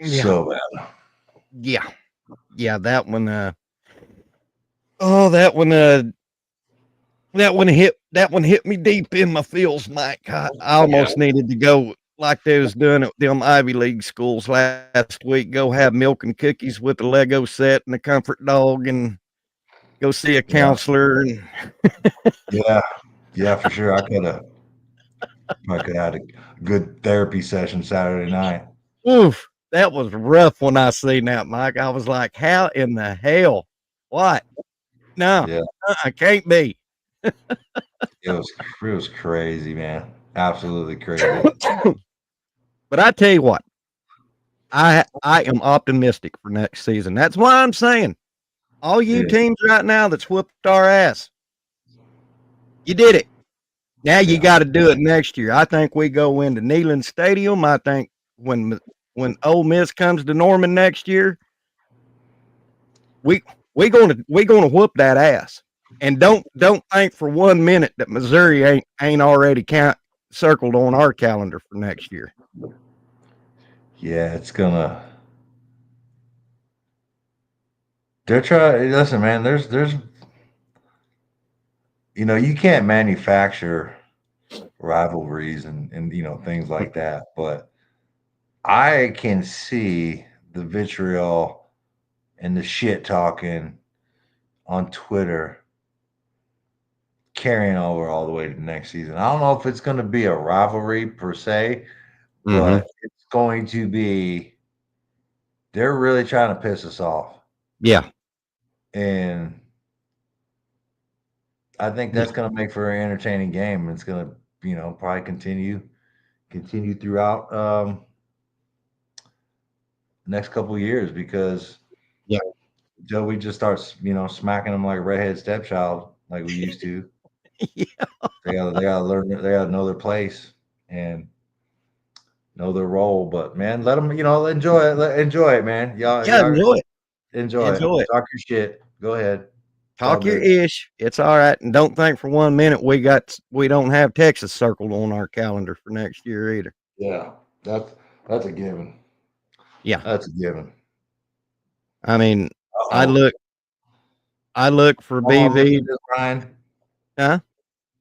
Speaker 1: Yeah,
Speaker 2: So bad.
Speaker 1: yeah, yeah. That one. Oh, that one hit me deep in my feels, Mike. I
Speaker 2: Yeah.
Speaker 1: almost needed to go like they was doing at them Ivy League schools last week. Go have milk and cookies with the Lego set and the comfort dog, and go see a
Speaker 2: Yeah.
Speaker 1: counselor. And
Speaker 2: Yeah. Yeah, for sure. I could have had a good therapy session Saturday night.
Speaker 1: oof, that was rough when I seen that, Mike. I was like, "How in the hell? What? No,
Speaker 2: Yeah.
Speaker 1: I can't be."
Speaker 2: It was crazy, man. Absolutely crazy.
Speaker 1: But I tell you what, I am optimistic for next season. That's why I'm saying all you
Speaker 2: Yeah.
Speaker 1: teams right now that's whooped our ass, you did it. Now you
Speaker 2: Yeah.
Speaker 1: got to do it next year. I think we go into Neyland Stadium. I think when Ole Miss comes to Norman next year, we we gonna whoop that ass. And don't think for 1 minute that Missouri ain't already circled on our calendar for next year.
Speaker 2: Yeah, it's gonna they're trying listen, man, there's you can't manufacture rivalries and things like that, but I can see the vitriol and the shit talking on Twitter carrying over all the way to next season. I don't know if it's going to be a rivalry per se,
Speaker 1: Mm-hmm.
Speaker 2: but it's going to be. They're really trying to piss us off,
Speaker 1: Yeah,
Speaker 2: and I think
Speaker 1: yeah,
Speaker 2: that's going to make for an entertaining game. It's going to, probably continue throughout the next couple of years because
Speaker 1: yeah,
Speaker 2: until we just start, smacking them like a redhead stepchild like we used to.
Speaker 1: yeah,
Speaker 2: They gotta learn. They gotta know their place and know their role. But man, let them, enjoy it. Enjoy it, man.
Speaker 1: yeah.
Speaker 2: Y'all
Speaker 1: Enjoy it.
Speaker 2: enjoy it.
Speaker 1: Enjoy it.
Speaker 2: Talk your shit. Go ahead. It's all
Speaker 1: Talk your
Speaker 2: good.
Speaker 1: ish. It's all right. And don't think for 1 minute we don't have Texas circled on our calendar for next year either.
Speaker 2: Yeah, that's a given.
Speaker 1: Yeah.
Speaker 2: That's a given.
Speaker 1: I mean, I
Speaker 2: Uh-oh.
Speaker 1: look I look for
Speaker 2: I want to look
Speaker 1: BV.
Speaker 2: at this, Ryan.
Speaker 1: Huh?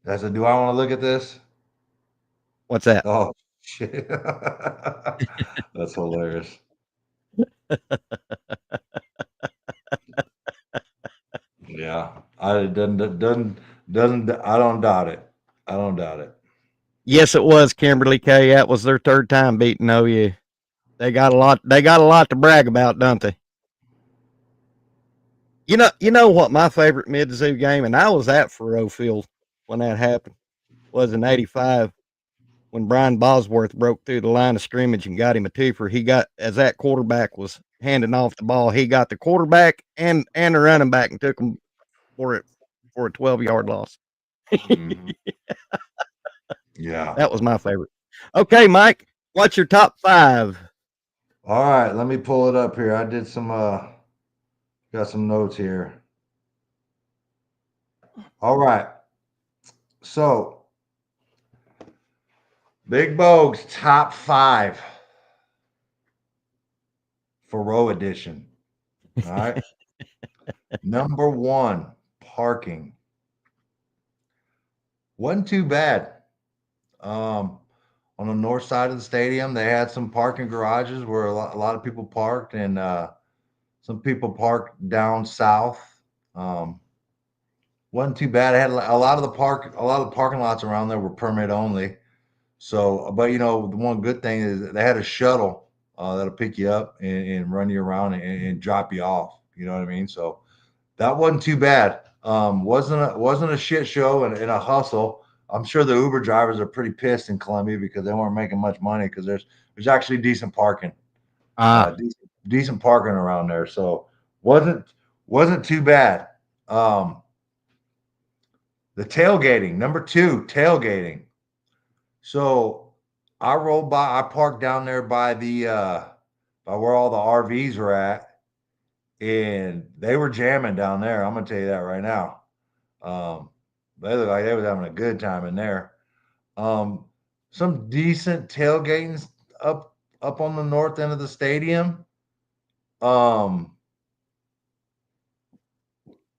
Speaker 2: I said, do I want to look at this?
Speaker 1: What's that?
Speaker 2: Oh shit. That's hilarious. Yeah. I doesn't I don't doubt it. I don't doubt it.
Speaker 1: Yes, it was Kimberly K. That was their third time beating OU. They got a lot to brag about, don't they? You know what my favorite mid-zoo game, and I was at Faroe Field when that happened, was in '85 when Brian Bosworth broke through the line of scrimmage and got him a twofer. He got as that quarterback was handing off the ball, he got the quarterback and the running back and took him for it for a 12-yard loss.
Speaker 2: Mhm. Yeah.
Speaker 1: That was my favorite. Okay, Mike, what's your top five?
Speaker 2: All right, let me pull it up here. I did some got some notes here. All right. So, Big Bogue's top 5 for row edition. All right. Number 1, parking. Wasn't too bad. Um, on the north side of the stadium, they had some parking garages where a lot of people parked, and some people parked down south. Um, wasn't too bad. I had a lot of the parking lots around there were permit only. So, but the one good thing is they had a shuttle that'll pick you up and run you around and drop you off. You know what I mean? So that wasn't too bad. Wasn't a shit show and a hustle. I'm sure the Uber drivers are pretty pissed in Columbia because they weren't making much money because there's actually decent parking,
Speaker 1: Ah,
Speaker 2: decent parking around there. So wasn't wasn't too bad. Um, the tailgating, number 2, tailgating. So I rolled by. I parked down there by the by where all the RVs were at, and they were jamming down there. I'm gonna tell you that right now. Um, they looked like they was having a good time in there. Um, some decent tailgating up up on the north end of the stadium. Um,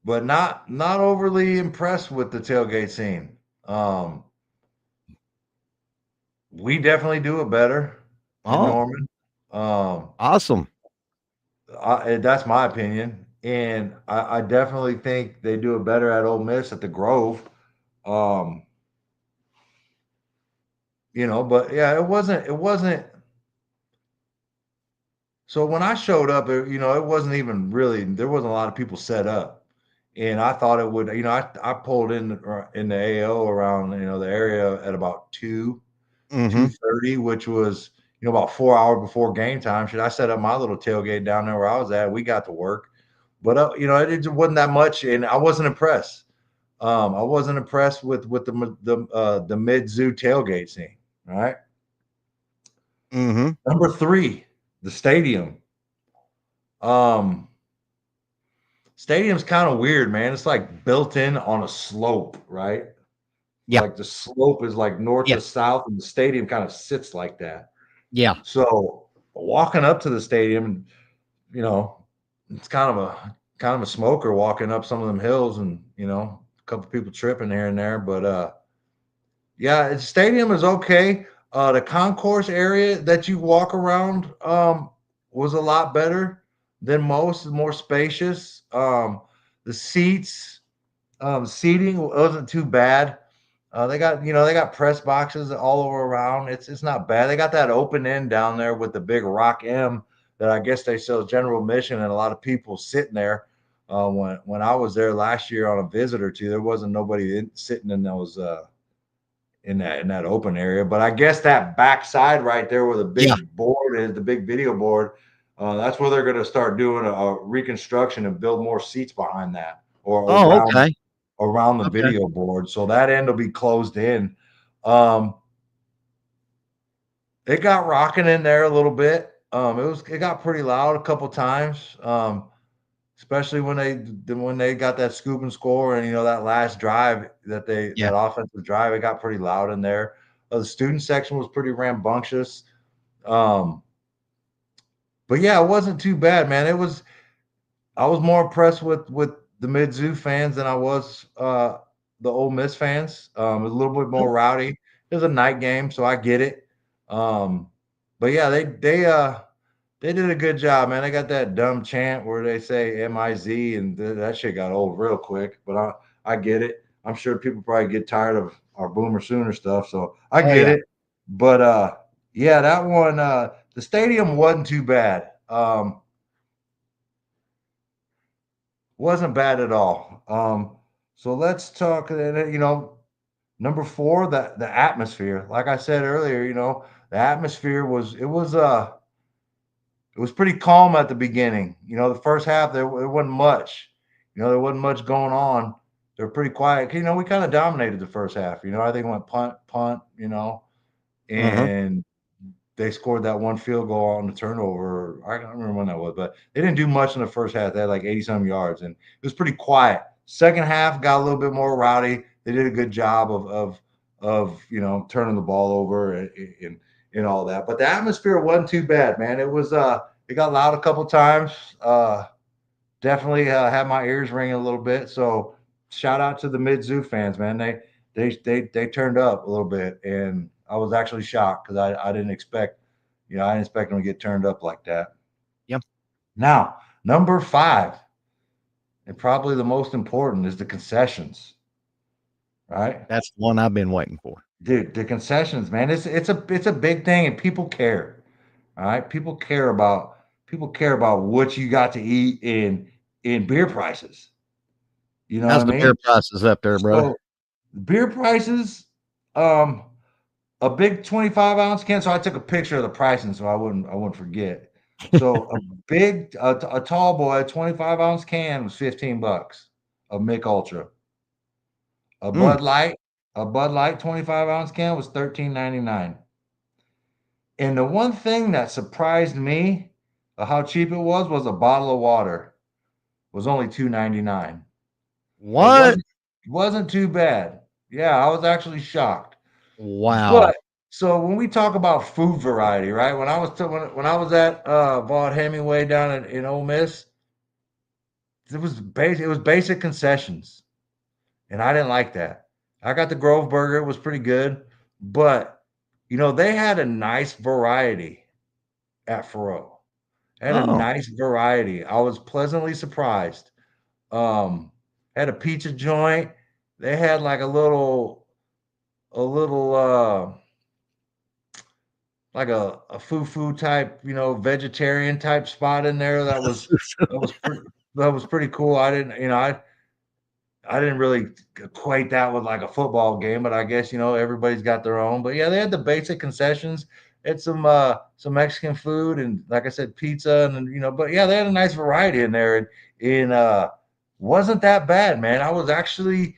Speaker 2: but not overly impressed with the tailgate scene. Um, we definitely do it better in
Speaker 1: oh,
Speaker 2: Norman. Um,
Speaker 1: awesome.
Speaker 2: that's my opinion, and I definitely think they do it better at Ole Miss at the Grove. Um, but yeah, it wasn't. So when I showed up, it wasn't even really. There wasn't a lot of people set up, and I thought it would. I pulled in the AO around the area at about
Speaker 1: Mhm.
Speaker 2: 2:30, which was about 4 hours before game time. Should I set up my little tailgate down there where I was at? We got to work. But it wasn't that much, and I wasn't impressed. I wasn't impressed with the mid zoo tailgate scene. All right,
Speaker 1: Mhm.
Speaker 2: number 3, the stadium. Um, Stadium's kind of weird, man. It's like built in on a slope, right?
Speaker 1: Yeah.
Speaker 2: Like the slope is like north
Speaker 1: Yeah.
Speaker 2: to south, and the stadium kind of sits like that.
Speaker 1: Yeah.
Speaker 2: So walking up to the stadium, you know, it's kind of a smoker walking up some of them hills, and a couple people tripping here and there. But yeah, the stadium is okay. The concourse area that you walk around was a lot better than most, more spacious. The seating wasn't too bad. They got press boxes all over around. It's not bad. They got that open end down there with the big Rock M that I guess they sell general admission, and a lot of people sitting there. When I was there last year on a visit or two, there wasn't nobody sitting in those in that open area. But I guess that backside right there where the
Speaker 1: Yeah.
Speaker 2: big board is, the big video board, that's where they're going to start doing a reconstruction and build more seats behind that or
Speaker 1: Oh,
Speaker 2: around
Speaker 1: okay.
Speaker 2: around the
Speaker 1: Okay.
Speaker 2: video board. So that end will be closed in. Um, it got rocking in there a little bit. It got pretty loud a couple times. Especially when they got that scoop and score, and that last drive
Speaker 1: Yeah.
Speaker 2: that offensive drive, it got pretty loud in there. The student section was pretty rambunctious. Um, but yeah, it wasn't too bad, man. I was more impressed with the Mizzou fans than I was the Ole Miss fans. It was a little bit
Speaker 1: Oh,
Speaker 2: more rowdy. It was a night game, so I get it. Um, but yeah, they did a good job, man. They got that dumb chant where they say MIZ, and that shit got old real quick. But I get it. I'm sure people probably get tired of our Boomer Sooner stuff, so I
Speaker 1: oh
Speaker 2: get
Speaker 1: yeah.
Speaker 2: it. But yeah, that one, the stadium wasn't too bad. Wasn't bad at all. So let's talk. Number 4, the atmosphere. Like I said earlier, the atmosphere was pretty calm at the beginning. The first half there wasn't much. There wasn't much going on. They were pretty quiet. We kind of dominated the first half. I think it went punt, punt.
Speaker 1: Mhm.
Speaker 2: And they scored that one field goal on the turnover. I don't remember when that was, but they didn't do much in the first half. They had like 80 some yards, and it was pretty quiet. Second half got a little bit more rowdy. They did a good job of turning the ball over and all that. But the atmosphere wasn't too bad, man. It got loud a couple times. Definitely had my ears ringing a little bit. So shout out to the Mid Zoo fans, man. They turned up a little bit, and I was actually shocked because I didn't expect, I didn't expect them to get turned up like that.
Speaker 1: Yep.
Speaker 2: Now, number 5, and probably the most important, is the concessions. Right,
Speaker 1: That's the one I've been waiting for.
Speaker 2: dude, the concessions, man. It's a big thing, and people care. All right, people care about what you got to eat in beer prices. You know what
Speaker 1: How's
Speaker 2: I
Speaker 1: the beer
Speaker 2: mean?
Speaker 1: prices up there, brother?
Speaker 2: So beer prices, um, a big 25-ounce can. So I took a picture of the pricing so I wouldn't forget. So a tall boy, 25-ounce can was $15 of Mick Ultra. A
Speaker 1: Mm,
Speaker 2: Bud Light, a Bud Light 25-ounce can was $13.99. And the one thing that surprised me of how cheap it was a bottle of water was only $2.99. It
Speaker 1: what?
Speaker 2: wasn't too bad. Yeah, I was actually shocked.
Speaker 1: Wow.
Speaker 2: But so when we talk about food variety, right? When I was at Vaught Hemingway down in Ole Miss, it was basic concessions, and I didn't like that. I got the Grove Burger; it was pretty good, but they had a nice variety at Faro. Had a
Speaker 1: Oh,
Speaker 2: nice variety. I was pleasantly surprised. Had a pizza joint. They had like a little like a foo type, vegetarian type spot in there that was pretty that was pretty cool. I didn't really equate that with like a football game, but I guess everybody's got their own. But yeah, they had the basic concessions. Had some Mexican food and like I said, pizza and but yeah, they had a nice variety in there and wasn't that bad, man. I was actually,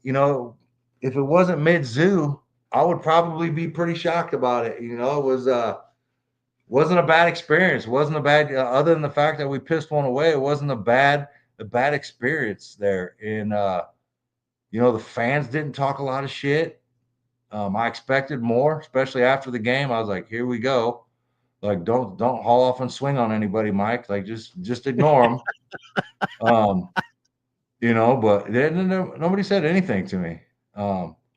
Speaker 2: you know, if it wasn't mid zoo, I would probably be pretty shocked about it. It wasn't a bad experience. It wasn't a bad other than the fact that we pissed one away. It wasn't a bad experience there. And the fans didn't talk a lot of shit. I expected more, especially after the game. I was like, here we go. Like, don't haul off and swing on anybody, Mike. Like, just ignore them. Um, but nobody said anything to me,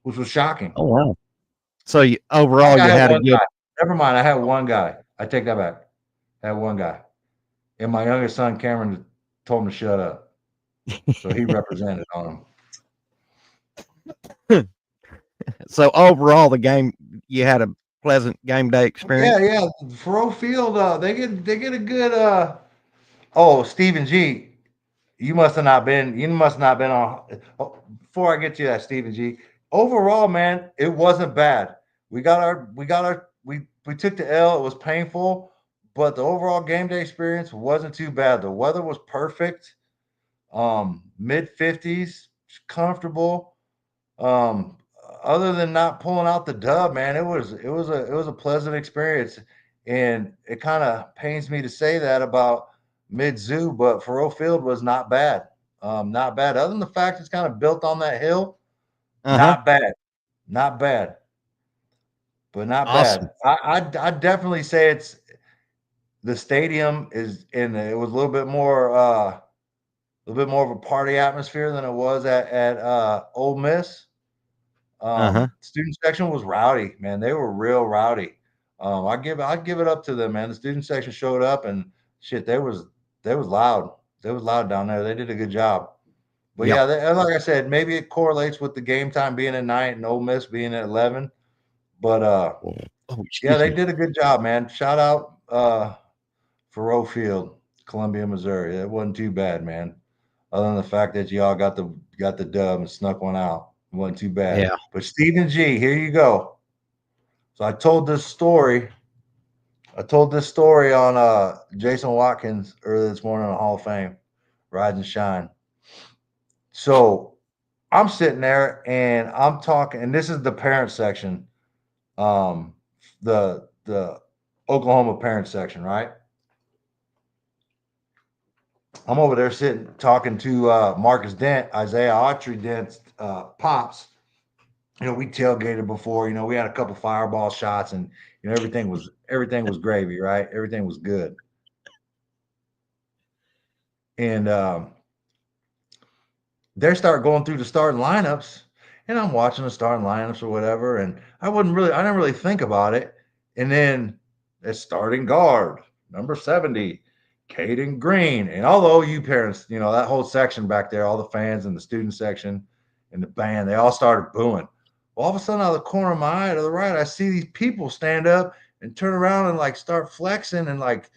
Speaker 2: which was shocking.
Speaker 1: oh wow. So
Speaker 2: I
Speaker 1: overall,
Speaker 2: think I
Speaker 1: you
Speaker 2: had
Speaker 1: had a
Speaker 2: one
Speaker 1: good.
Speaker 2: guy. Never mind. I had one guy. I take that back. I had one guy. And my youngest son, Cameron, told him to shut up. So he represented on him.
Speaker 1: So overall, the game, you had a pleasant game day
Speaker 2: Yeah,
Speaker 1: experience.
Speaker 2: yeah. Faroe Field, they get a good oh, Stephen G. You must not been on oh, before I get to that, Stephen G. Overall, man, it wasn't bad. We took the L. It was painful, but the overall game day experience wasn't too bad. The weather was perfect. Mid 50s, comfortable. Um, Other than not pulling out the dub, man, it was a pleasant experience, and it kind of pains me to say that about Mid Zoo, but Faroe Field was not bad. Not bad. Other than the fact it's kind of built on that hill,
Speaker 1: Uh huh.
Speaker 2: not bad, not bad, but not
Speaker 1: Awesome.
Speaker 2: bad. I definitely say the stadium is in. It was a little bit more of a party atmosphere than it was at Ole Miss.
Speaker 1: Uh huh.
Speaker 2: Student section was rowdy, man. They were real rowdy. I'd give it up to them, man. The student section showed up and shit. They was loud. They was loud down there. They did a good job. But
Speaker 1: Yep.
Speaker 2: yeah, like I said, maybe it correlates with the game time being at night and Ole Miss being at 11. But
Speaker 1: Oh,
Speaker 2: yeah,
Speaker 1: excuse
Speaker 2: they
Speaker 1: me.
Speaker 2: did a good job, man. Shout out Faroe Field, Columbia, Missouri. It wasn't too bad, man. Other than the fact that y'all got the dub and snuck one out. It wasn't too bad.
Speaker 1: Yeah.
Speaker 2: But Stephen G, here you go. So I told this story. I told this story on Jason Watkins earlier this morning on Hall of Fame, Rise and Shine. So I'm sitting there and I'm talking, and this is the parent section. The Oklahoma parent section, right? I'm over there sitting talking to Marcus Dent, Isaiah Autry Dent's pops. We tailgated before. We had a couple fireball shots, and everything was gravy, right? Everything was good. And they start going through the starting lineups, and I'm watching the starting lineups or whatever, and I didn't really think about it. And then it's starting guard, number 70, Caden Green. And all the OU parents, that whole section back there, all the fans and the student section and the band, they all started booing. Well, all of a sudden, out of the corner of my eye to the right, I see these people stand up and turn around and like start flexing and like,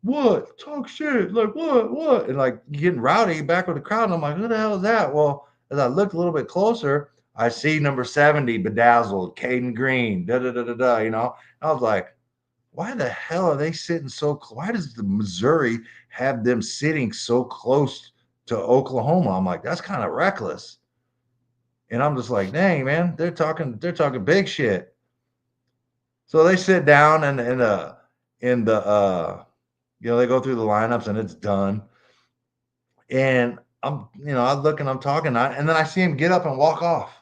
Speaker 2: what? Talk shit. Like, what? And like getting rowdy back with the crowd. And I'm like, who the hell is that? Well, as I look a little bit closer, I see number 70 bedazzled, Caden Green, da da da da da. I was like, why the hell are they sitting so why does the Missouri have them sitting so close to Oklahoma? I'm like, that's kind of reckless. And I'm just like, dang, man, they're talking big shit. So they sit down and in the they go through the lineups and it's done. And I look and I'm talking, and then I see him get up and walk off.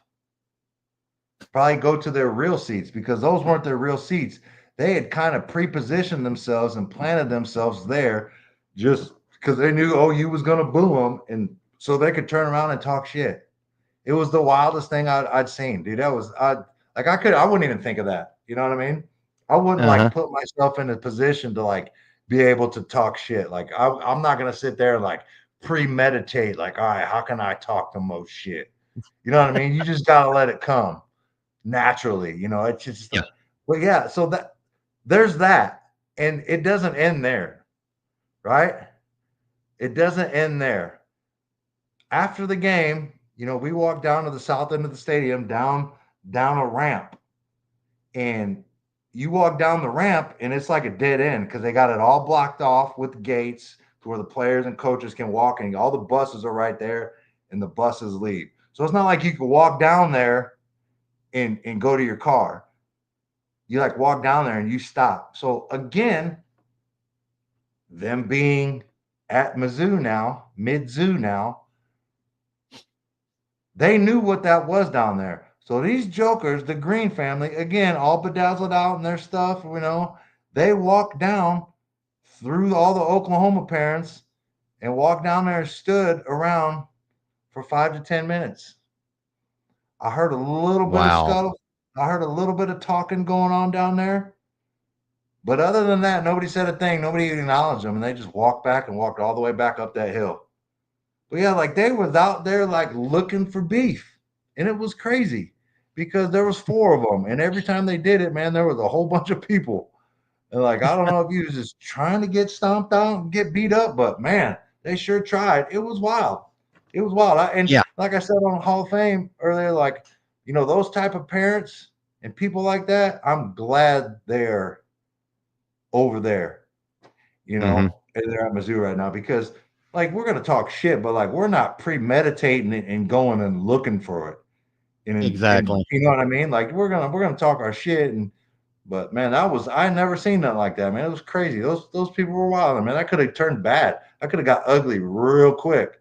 Speaker 2: Probably go to their real seats because those weren't their real seats. They had kind of pre-positioned themselves and planted themselves there just because they knew OU was going to boo them, and so they could turn around and talk shit. It was the wildest thing I'd seen, dude. I wouldn't even think of that. You know what I mean? I wouldn't like
Speaker 1: Uh-huh.
Speaker 2: put myself in a position to like be able to talk shit. Like I'm not gonna sit there and like premeditate. Like, all right, how can I talk the most shit? You know what I mean? You just gotta let it come naturally. It's just.
Speaker 1: Yeah.
Speaker 2: But yeah, so there's that, and it doesn't end there, right? It doesn't end there. After the game, we walked down to the south end of the stadium, down a ramp, and you walk down the ramp, and it's like a dead end because they got it all blocked off with gates to where the players and coaches can walk, and all the buses are right there, and the buses leave. So it's not like you can walk down there and go to your car. You like walk down there and you stop. So again, them being at Mizzou now, mid-zoo now, they knew what that was down there. So these jokers, the Green family, again, all bedazzled out in their stuff, they walked down through all the Oklahoma parents and walked down there and stood around for 5 to 10 minutes. I heard a little bit of
Speaker 1: Wow.
Speaker 2: scuttle. I heard a little bit of talking going on down there. But other than that, nobody said a thing. Nobody acknowledged them. And they just walked back and walked all the way back up that hill. But yeah, like they was out there like looking for beef. And it was crazy because there was four of them. And every time they did it, man, there was a whole bunch of people. And like, I don't know if he was just trying to get stomped out and get beat up, but man, they sure tried. It was wild. It was wild. And
Speaker 1: Yeah.
Speaker 2: like I said on Hall of Fame earlier, like, those type of parents and people like that, I'm glad they're over there,
Speaker 1: Mhm.
Speaker 2: and they're at Mizzou right now because like we're gonna talk shit, but like we're not premeditating it and going and looking for it. And
Speaker 1: Exactly.
Speaker 2: you know what I mean? Like we're gonna talk our shit but man, I never seen nothing like that, man. It was crazy. Those people were wild, man. That could have turned bad. I could have got ugly real quick.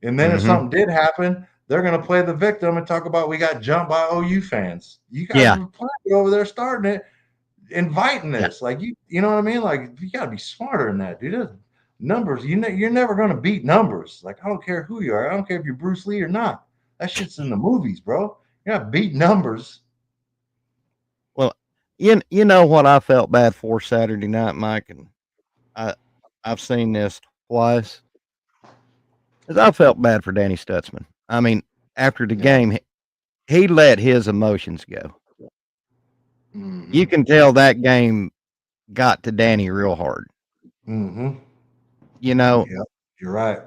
Speaker 2: And then if
Speaker 1: Mhm.
Speaker 2: something did happen, they're gonna play the victim and talk about we got jumped by OU fans. You guys
Speaker 1: Yeah.
Speaker 2: were playing over there starting it, inviting
Speaker 1: Yeah.
Speaker 2: this. Like you know what I mean? Like you gotta be smarter than that, dude. Numbers, you're never gonna beat numbers. Like I don't care who you are. I don't care if you're Bruce Lee or not. That shit's in the movies, bro. You're not beating numbers.
Speaker 1: Well, you know what I felt bad for Saturday night, Mike, and I I've seen this twice. Is I felt bad for Danny Stutzman. I mean, after the
Speaker 2: Yeah.
Speaker 1: game, he let his emotions go.
Speaker 2: Mm-hmm.
Speaker 1: You can tell that game got to Danny real hard.
Speaker 2: Mm-hmm.
Speaker 1: You know,
Speaker 2: Yep. You're right.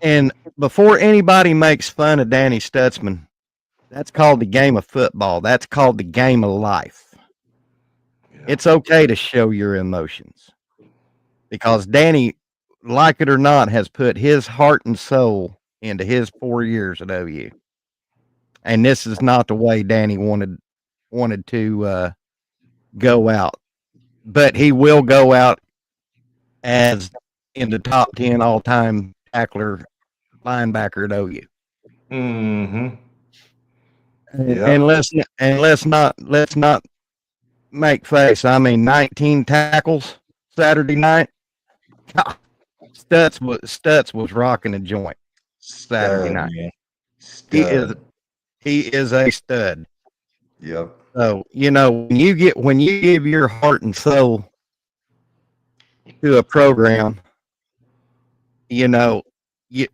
Speaker 1: and before anybody makes fun of Danny Stutzman, that's called the game of football. That's called the game of life.
Speaker 2: Yeah.
Speaker 1: It's okay to show your emotions because Danny, like it or not, has put his heart and soul into his 4 years at OU. And this is not the way Danny wanted to go out. but he will go out as in the top 10 all time tackler linebacker at OU.
Speaker 2: Mm-hmm.
Speaker 1: And
Speaker 2: Yep.
Speaker 1: let's not make face. I mean, 19 tackles Saturday night. God, Stutz was rocking a joint Saturday
Speaker 2: Stud,
Speaker 1: night.
Speaker 2: man.
Speaker 1: He is
Speaker 2: Stud.
Speaker 1: he is a stud.
Speaker 2: Yep.
Speaker 1: So when you give your heart and soul to a program, you know you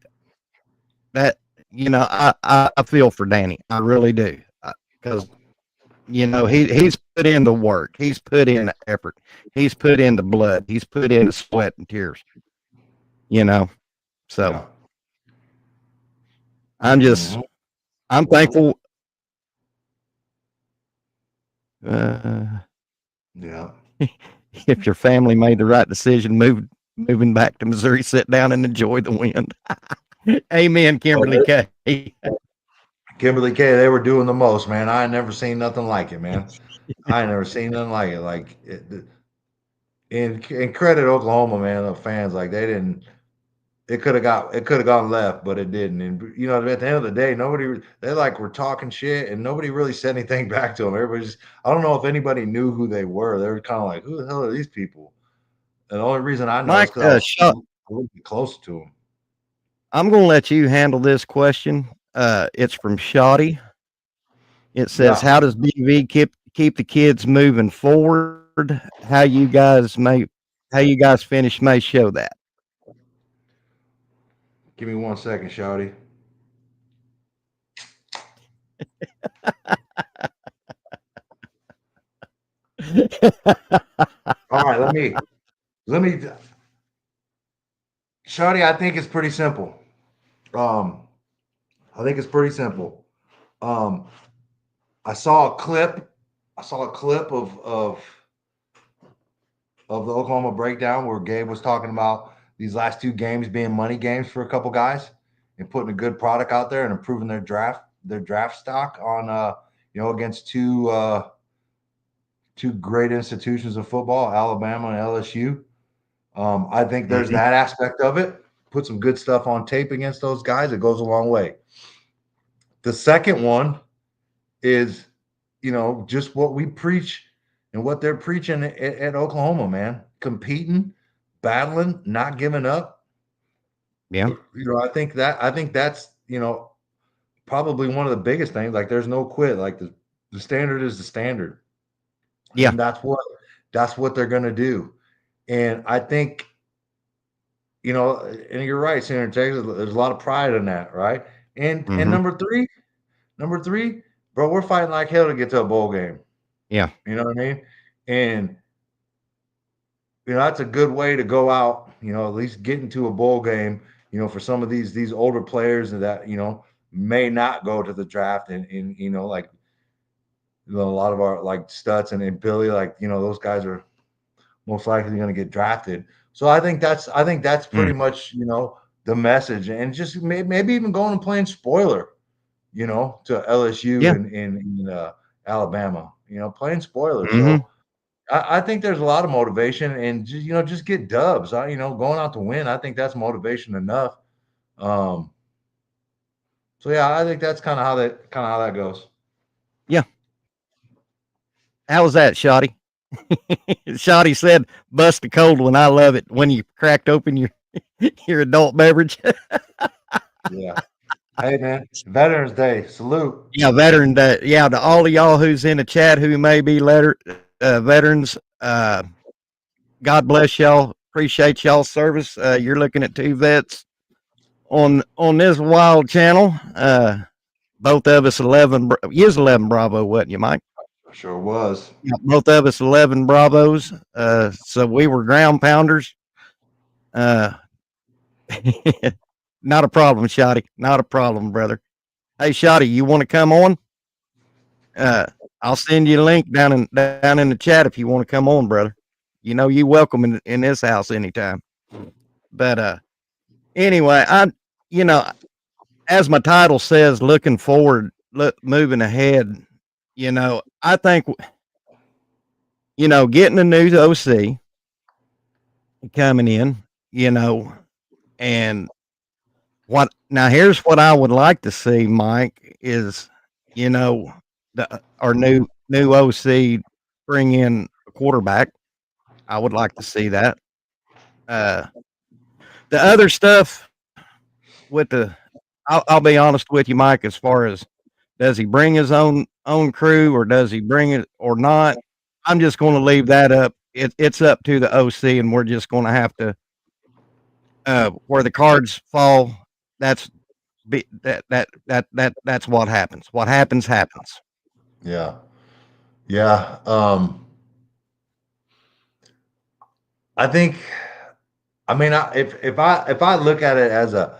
Speaker 1: that I feel for Danny. I really do because he's put in the work. He's put in the effort. He's put in the blood. He's put in the sweat and tears. You know, so
Speaker 2: Yeah.
Speaker 1: I'm just
Speaker 2: Mm-hmm.
Speaker 1: I'm thankful. Uh,
Speaker 2: Yeah.
Speaker 1: if your family made the right decision, moving back to Missouri, sit down and enjoy the wind. Amen,
Speaker 2: Well,
Speaker 1: Kimberly K.
Speaker 2: Kimberly K, they were doing the most, man. I ain't never seen nothing like it, man. I ain't never seen nothing like it. And credit Oklahoma, man, the fans, like they didn't. It could have gone left, but it didn't. And at the end of the day, they like were talking shit, and nobody really said anything back to them. I don't know if anybody knew who they were. They were kind of like, who the hell are these people? And the only reason I know is
Speaker 1: Mike,
Speaker 2: because I was a little bit close to them.
Speaker 1: I'm going to let you handle this question. It's from Shoddy. It says,
Speaker 2: Yeah.
Speaker 1: "How does BV keep the kids moving forward? How you guys finish may show that."
Speaker 2: Give me 1 second, Shouty. All right, let me Shouty, I think it's pretty simple. Um, I think it's pretty simple. Um, I saw a clip. I saw a clip of the Oklahoma breakdown where Gabe was talking about these last two games being money games for a couple guys and putting a good product out there and improving their draft stock on against two great institutions of football, Alabama and LSU. I think there's
Speaker 1: Mhm.
Speaker 2: that aspect of it. Put some good stuff on tape against those guys. It goes a long way. The second one is, just what we preach and what they're preaching at Oklahoma, man. Competing, battling, not giving up.
Speaker 1: Yeah.
Speaker 2: I think that's, probably one of the biggest things. Like there's no quit. Like the standard is the standard.
Speaker 1: Yeah.
Speaker 2: And that's what they're gonna do. And I think, and you're right, Senator Texas, there's a lot of pride in that, right? And
Speaker 1: Mhm.
Speaker 2: number three, bro, we're fighting like hell to get to a bowl game.
Speaker 1: Yeah.
Speaker 2: You know what I mean? And that's a good way to go out, at least get into a bowl game, for some of these older players that, may not go to the draft and like a lot of our like Stutz and Billy, like, those guys are most likely going to get drafted. So I think that's pretty
Speaker 1: Mm.
Speaker 2: much, the message, and just maybe even going and playing spoiler, to LSU
Speaker 1: Yeah.
Speaker 2: and Alabama, playing spoiler.
Speaker 1: Mhm.
Speaker 2: So I think there's a lot of motivation, and just get dubs. Going out to win. I think that's motivation enough. Um, so yeah, I think that's kind of how that goes.
Speaker 1: Yeah. How was that, Shoddy? Shoddy said, "Bust a cold one. I love it when you cracked open your your adult beverage."
Speaker 2: Yeah. Hey man, Veterans Day, salute.
Speaker 1: Yeah, veteran day. Yeah, to all of y'all who's in the chat who may be veterans, God bless y'all. Appreciate y'all's service. You're looking at two vets on this wild channel. Both of us 11. You was 11 Bravo, wasn't you, Mike?
Speaker 2: Sure was.
Speaker 1: Yeah, both of us 11 Bravos. So we were ground pounders. Uh, not a problem, Shotty. Not a problem, brother. Hey, Shotty, you want to come on? Uh, I'll send you a link down in the chat if you want to come on, brother. You welcome in this house anytime. But anyway, you know as my title says, looking forward, moving ahead. I think getting a new OC coming in, you know, and what now here's what I would like to see, Mike, is, you know, our new OC bring in a quarterback. I would like to see that. Uh, the other stuff with I'll be honest with you, Mike, as far as does he bring his own crew or does he bring it or not? I'm just going to leave that up. It's up to the OC, and we're just going to have to where the cards fall. That's that's what happens. What happens happens.
Speaker 2: Yeah. Yeah. I think. I mean, if I look at it as a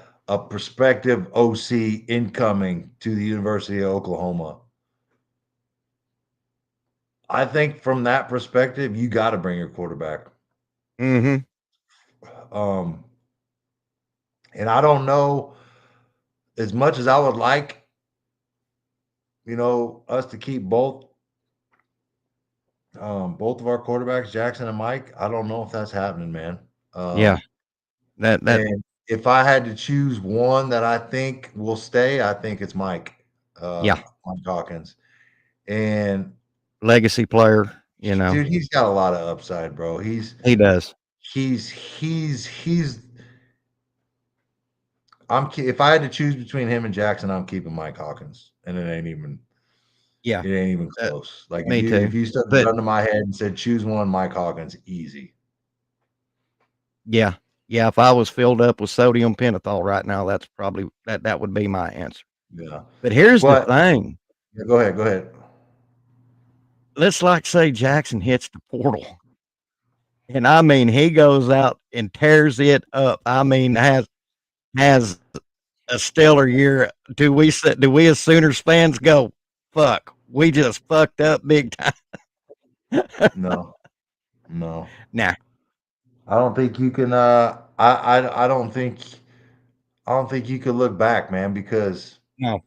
Speaker 2: prospective OC incoming to the University of Oklahoma, I think from that perspective, you got to bring your quarterback.
Speaker 1: Mm-hmm.
Speaker 2: Um, and I don't know, as much as I would like, us to keep both of our quarterbacks, Jackson and Mike. I don't know if that's happening, man.
Speaker 1: Yeah. That
Speaker 2: And if I had to choose one that I think will stay, I think it's
Speaker 1: yeah.
Speaker 2: Mike Hawkins. And
Speaker 1: Legacy player. You know
Speaker 2: dude, he's got a lot of upside, bro.
Speaker 1: he does.
Speaker 2: He's. If I had to choose between him and Jackson, I'm keeping Mike Hawkins, and
Speaker 1: Yeah.
Speaker 2: it ain't even close. Like
Speaker 1: Me too.
Speaker 2: if you stuck a
Speaker 1: But
Speaker 2: gun to my head and said choose one, Mike Hawkins, easy.
Speaker 1: yeah, yeah. If I was filled up with sodium pentothal right now, that's probably that would be my answer.
Speaker 2: Yeah,
Speaker 1: But here's the
Speaker 2: but
Speaker 1: thing.
Speaker 2: yeah, go ahead, go ahead.
Speaker 1: Let's like say Jackson hits the portal. And I mean he goes out and tears it up. I mean has a stellar year. Do we as Sooners fans go, fuck, we just fucked up big time?
Speaker 2: No, no,
Speaker 1: Nah.
Speaker 2: I don't think you can. I don't think you could look back, man, because
Speaker 1: No.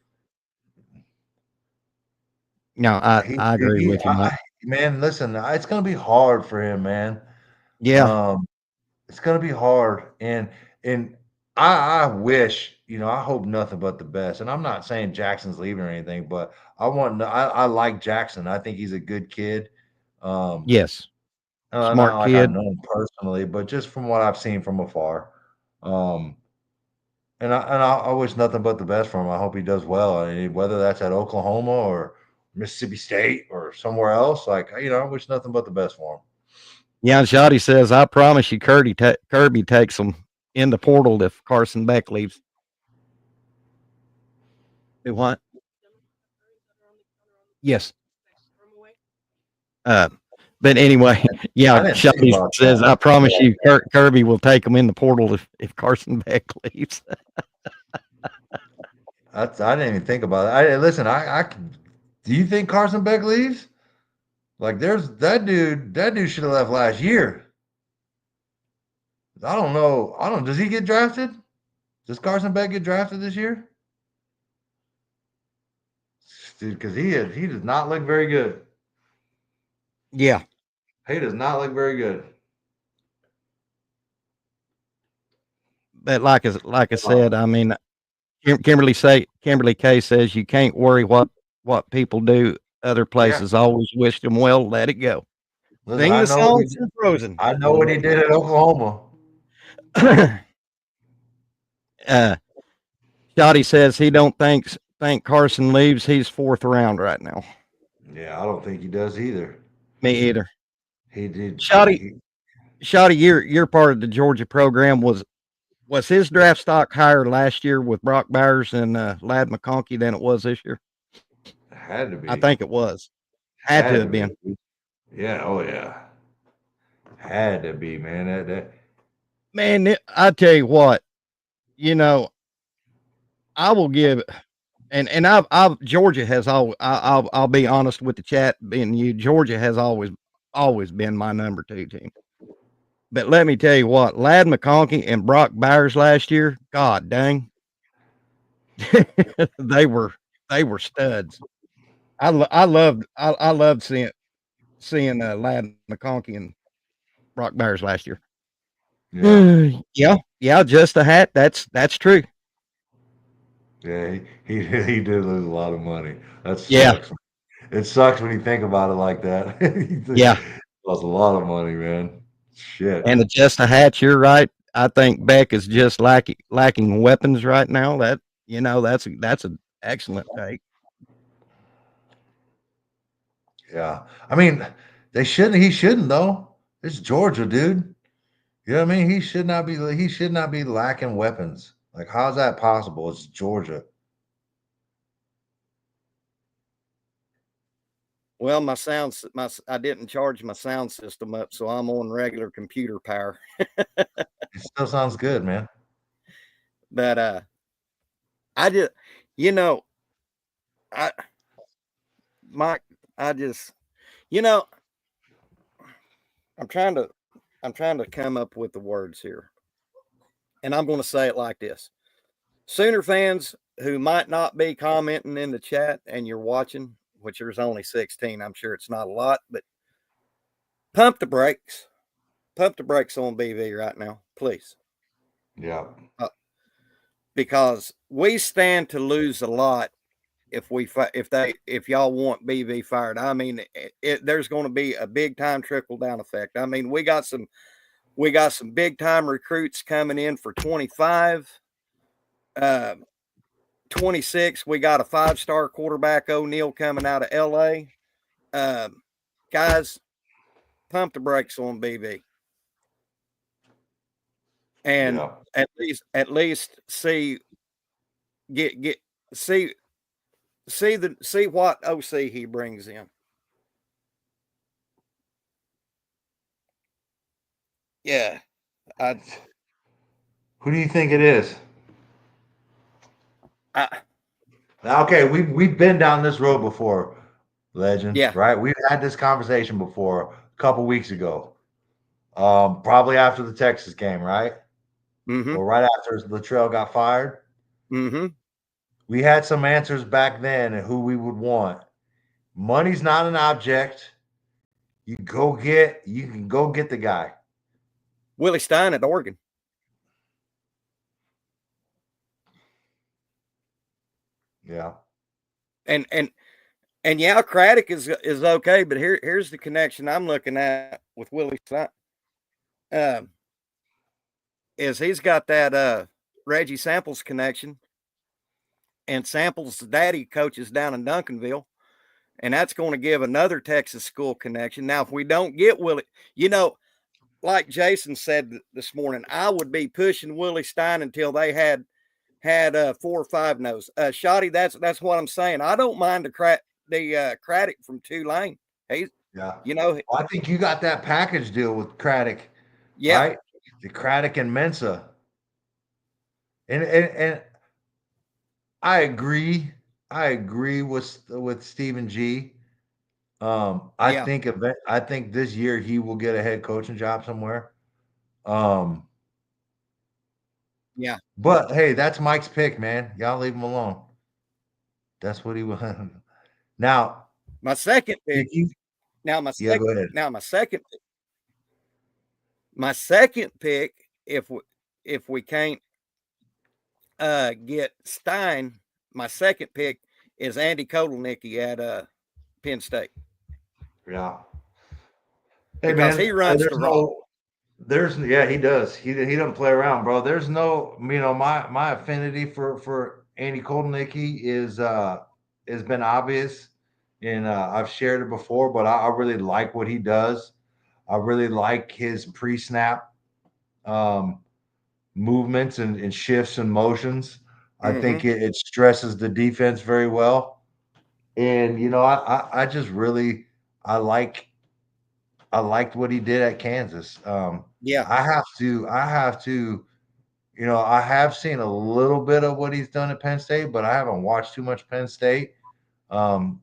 Speaker 1: No, I agree with you, Mike.
Speaker 2: man, listen, it's gonna be hard for him, man.
Speaker 1: Yeah.
Speaker 2: Um, it's gonna be hard, and I wish, I hope nothing but the best. And I'm not saying Jackson's leaving or anything, but I like Jackson. I think he's a good kid. Um,
Speaker 1: Yes.
Speaker 2: Not
Speaker 1: Smart
Speaker 2: like I
Speaker 1: kid.
Speaker 2: know him personally, but just from what I've seen from afar. Um, and I wish nothing but the best for him. I hope he does well. And whether that's at Oklahoma or Mississippi State or somewhere else, like, I wish nothing but the best for him.
Speaker 1: Yeah, and Shoddy says, I promise you Kirby takes them in the portal if Carson Beck leaves. Do what? Yes. Uh, but anyway, yeah,
Speaker 2: I didn't think
Speaker 1: Shoddy
Speaker 2: about
Speaker 1: says,
Speaker 2: that.
Speaker 1: I promise you Kirby will take them in the portal if Carson Beck leaves.
Speaker 2: I didn't even think about it. Listen. Do you think Carson Beck leaves? Like, there's that dude. That dude should have left last year. I don't know. I don't. Does he get drafted? Does Carson Beck get drafted this year? Dude, because he does not look very good.
Speaker 1: Yeah.
Speaker 2: He does not look very good.
Speaker 1: But like I said,
Speaker 2: Oh,
Speaker 1: I mean, Kimberly K says you can't worry what people do other
Speaker 2: yeah.
Speaker 1: places. Always wish them well. Let it go.
Speaker 2: Listen,
Speaker 1: Sing the song from Frozen.
Speaker 2: I know what he did at Oklahoma.
Speaker 1: uh, Shotty says he don't think Carson leaves. He's fourth round right now.
Speaker 2: Yeah, I don't think he does either.
Speaker 1: Me either.
Speaker 2: He did.
Speaker 1: Shotty, Shotty, your part of the Georgia program was his draft stock higher last year with Brock Bowers and Lad McConkey than it was this year?
Speaker 2: Had to
Speaker 1: I
Speaker 2: be.
Speaker 1: think it was. Had to
Speaker 2: Had to
Speaker 1: have been.
Speaker 2: be. Yeah. Oh yeah. Had to be, man.
Speaker 1: Man, I tell you what, you know, I will give and I've Georgia has always I'll be honest with the chat being you. Georgia has always been my number 2 team. But let me tell you what, Lad McConkey and Brock Bowers last year, god dang, they were studs. I loved seeing. seeing Ladd McConkey and Brock Bears last year.
Speaker 2: Yeah.
Speaker 1: Yeah, just a hat. That's true.
Speaker 2: Yeah, he did lose a lot of money. That
Speaker 1: Yeah,
Speaker 2: sucks. It sucks when you think about it like that.
Speaker 1: yeah.
Speaker 2: He lost a lot of money, man. Shit.
Speaker 1: And just a hat. You're right. I think Beck is just lacking weapons right now. That's an excellent take.
Speaker 2: Yeah. I mean, they shouldn't. He shouldn't though. It's Georgia, dude. You know what I mean? He should not be. He should not be lacking weapons. Like, how's that possible? It's Georgia.
Speaker 1: Well, I didn't charge my sound system up, so I'm on regular computer power.
Speaker 2: It still sounds good, man.
Speaker 1: But I just, you know, I Mike, I just, you know, I'm trying to I'm trying to come up with the words here. And I'm going to say it like this. Sooner fans who might not be commenting in the chat and you're watching, which there's only 16, I'm sure it's not a lot, but pump the brakes. Pump the brakes on BV right now, please.
Speaker 2: Yeah.
Speaker 1: Because we stand to lose a lot if y'all want BV fired. I mean, there's going to be a big time trickle down effect. I mean, we got some big time recruits coming in for 25. 26, we got a 5-star quarterback, O'Neal, coming out of LA. Guys, pump the brakes on BV. And
Speaker 2: Yeah.
Speaker 1: at least see see see what OC he brings in. Yeah. I
Speaker 2: Who do you think it is?
Speaker 1: I
Speaker 2: Okay, we've been down this road before, legend.
Speaker 1: yeah.
Speaker 2: Right? We've had this conversation before a couple weeks ago. Probably after the Texas game, right?
Speaker 1: Mm-hmm.
Speaker 2: Or right after Latrell got fired.
Speaker 1: Mm-hmm.
Speaker 2: We had some answers back then and who we would want. Money's not an object. You can go get the guy.
Speaker 1: Willie Stein at Oregon.
Speaker 2: Yeah.
Speaker 1: And yeah, Craddock is okay, but here's the connection I'm looking at with Willie Stein. Is he's got that Reggie Samples connection, and Samples' daddy coaches down in Duncanville, and that's going to give another Texas school connection. Now, if we don't get Willie, like Jason said this morning, I would be pushing Willie Stein until they had 4 or 5 no's. Shotty, that's what I'm saying. I don't mind the Craddock from Tulane. He's,
Speaker 2: Yeah.
Speaker 1: you know,
Speaker 2: Well, I think you got that package deal with Craddock,
Speaker 1: yeah,
Speaker 2: right? The Craddock and Mensa. And I agree. I agree with Stephen G.
Speaker 1: yeah,
Speaker 2: I think this year he will get a head coaching job somewhere. Um,
Speaker 1: yeah.
Speaker 2: but hey, that's Mike's pick, man. Y'all leave him alone. That's what he wanted. Now,
Speaker 1: My second pick.
Speaker 2: if you,
Speaker 1: Now
Speaker 2: yeah, go ahead.
Speaker 1: my second pick, if we can't get Stein, my second pick is Andy Kotelnicki at Penn State
Speaker 2: Yeah. Hey,
Speaker 1: because
Speaker 2: man.
Speaker 1: he runs the
Speaker 2: There's
Speaker 1: rock.
Speaker 2: no. There's yeah, he does. He doesn't play around, bro. There's no, my affinity for Andy Kolnicki is has been obvious, and I've shared it before. But I really like what he does. I really like his pre-snap um, movements and shifts and motions. I
Speaker 1: Mm-hmm.
Speaker 2: think it stresses the defense very well, and I just really I like I liked what he did at Kansas.
Speaker 1: Yeah,
Speaker 2: I have to, I have seen a little bit of what he's done at Penn State, but I haven't watched too much Penn State. Um,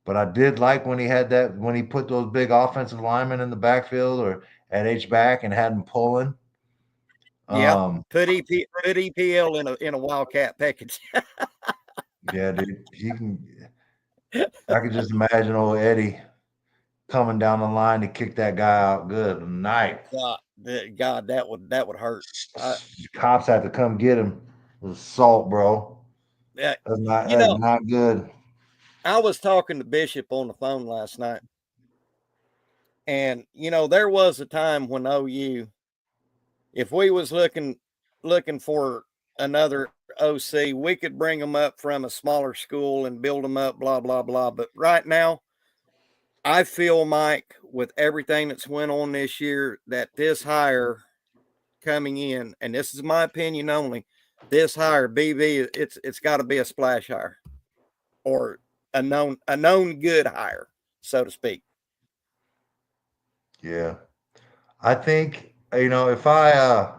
Speaker 2: but I did like when he put those big offensive linemen in the backfield or at H back and had them pulling.
Speaker 1: yeah.
Speaker 2: Um,
Speaker 1: Put EPL in a Wildcat package.
Speaker 2: yeah, dude, he can. I could just imagine old Eddie coming down the line to kick that guy out. Good night.
Speaker 1: God, that would hurt. I,
Speaker 2: Cops had to come get him. It was assault, bro.
Speaker 1: yeah, you
Speaker 2: That's
Speaker 1: know,
Speaker 2: not good.
Speaker 1: I was talking to Bishop on the phone last night, and there was a time when OU, if we was looking for another OC, we could bring them up from a smaller school and build them up, blah blah blah. But right now, I feel, Mike, with everything that's went on this year, that this hire coming in, and this is my opinion only, this hire BV, it's got to be a splash hire or a known good hire, so to speak.
Speaker 2: Yeah. I think, if I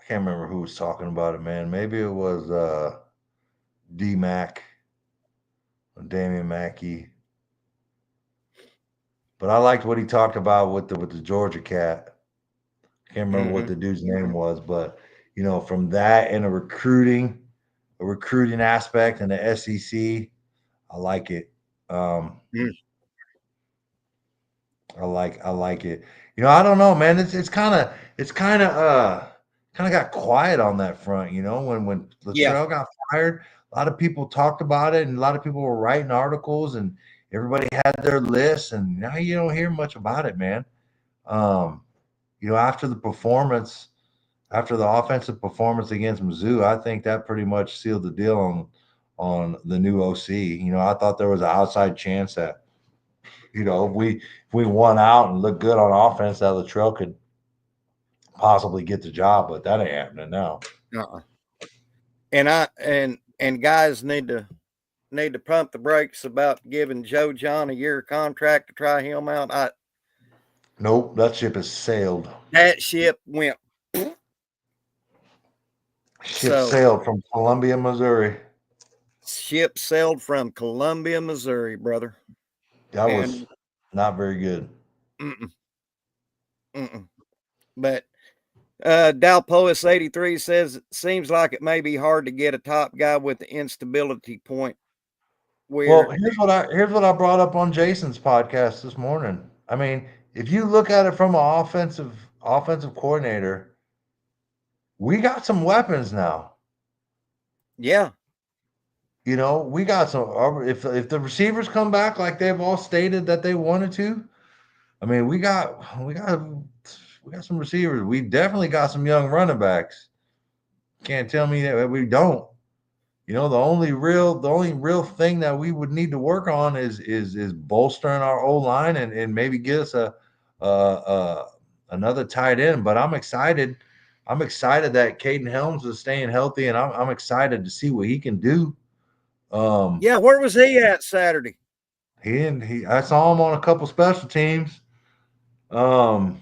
Speaker 2: can't remember who was talking about it, man. Maybe it was D Mac or Damian Mackey. But I liked what he talked about with the Georgia cat. Can't remember what
Speaker 1: Mm-hmm.
Speaker 2: the dude's name was, but from that and a recruiting aspect and the SEC, I like it. Um,
Speaker 1: Mm.
Speaker 2: I like it. I don't know, man. It's kind of got quiet on that front. When
Speaker 1: Yeah,
Speaker 2: Latrell got fired, a lot of people talked about it, and a lot of people were writing articles, and everybody had their lists, and now you don't hear much about it, man. Um, after the performance, after the offensive performance against Mizzou, I think that pretty much sealed the deal on the new OC. I thought there was an outside chance that if we won out and looked good on offense, that Latrell could possibly get the job, but that ain't happening now.
Speaker 1: uh-uh. And guys need to pump the brakes about giving Joe John a year contract to try him out.
Speaker 2: Nope, that ship has sailed.
Speaker 1: That ship went.
Speaker 2: Ship
Speaker 1: So
Speaker 2: sailed from Columbia, Missouri.
Speaker 1: ship sailed from Columbia, Missouri, brother.
Speaker 2: That was
Speaker 1: And
Speaker 2: not very good.
Speaker 1: mm-mm, mm-mm. But Dalpois 83 says it seems like it may be hard to get a top guy with the instability point
Speaker 2: Well,
Speaker 1: where
Speaker 2: here's what I brought up on Jason's podcast this morning. I mean, if you look at it from an offensive coordinator, we got some weapons now.
Speaker 1: yeah,
Speaker 2: We got some. If the receivers come back like they've all stated that they wanted to, I mean, we got some receivers. We definitely got some young running backs. Can't tell me that we don't. The only real thing that we would need to work on is bolstering our O line and maybe get us a another tight end. But I'm excited. I'm excited that Caden Helms is staying healthy, and I'm excited to see what he can do. Um,
Speaker 1: yeah. Where was he at Saturday?
Speaker 2: I saw him on a couple special teams. Um,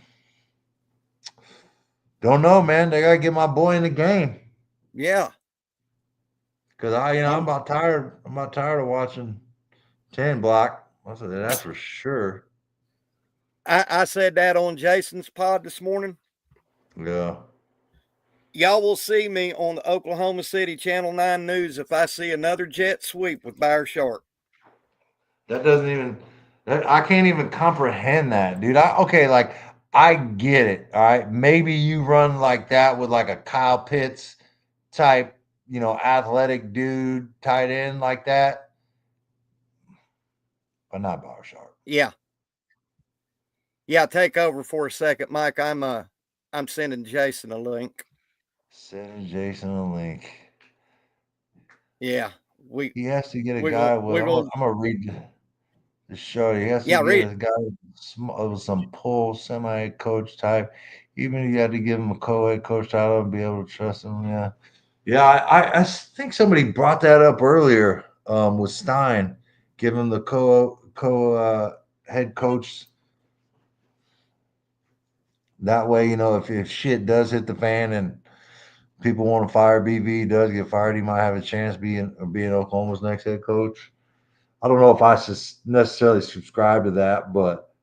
Speaker 2: don't know, man. They gotta get my boy in the game
Speaker 1: Yeah,
Speaker 2: because I'm
Speaker 1: I'm.
Speaker 2: about tired. I'm about tired of watching 10 block. I said that's for sure.
Speaker 1: I said that on Jason's pod this morning.
Speaker 2: Yeah.
Speaker 1: Y'all will see me on the Oklahoma City Channel 9 News if I see another jet sweep with Bear Sharp.
Speaker 2: That doesn't even I can't even comprehend that, dude. Okay, like I get it. All right. Maybe you run like that with like a Kyle Pitts type, athletic dude tight end like that, but not Bar Sharp.
Speaker 1: Yeah, yeah. Take over for a second, Mike. I'm sending Jason a link.
Speaker 2: Send Jason a link.
Speaker 1: Yeah, we
Speaker 2: He has to get a
Speaker 1: we're gonna
Speaker 2: guy with
Speaker 1: we're gonna
Speaker 2: I'm gonna read the show. He has to
Speaker 1: yeah
Speaker 2: get
Speaker 1: read
Speaker 2: a guy with some pull semi coach type. Even if you had to give him a co-head coach title and be able to trust him. Yeah. Yeah, I think somebody brought that up earlier with Stein, giving the co head coach. That way, if shit does hit the fan and people want to fire BV, does get fired, he might have a chance being Oklahoma's next head coach. I don't know if I necessarily subscribe to that, but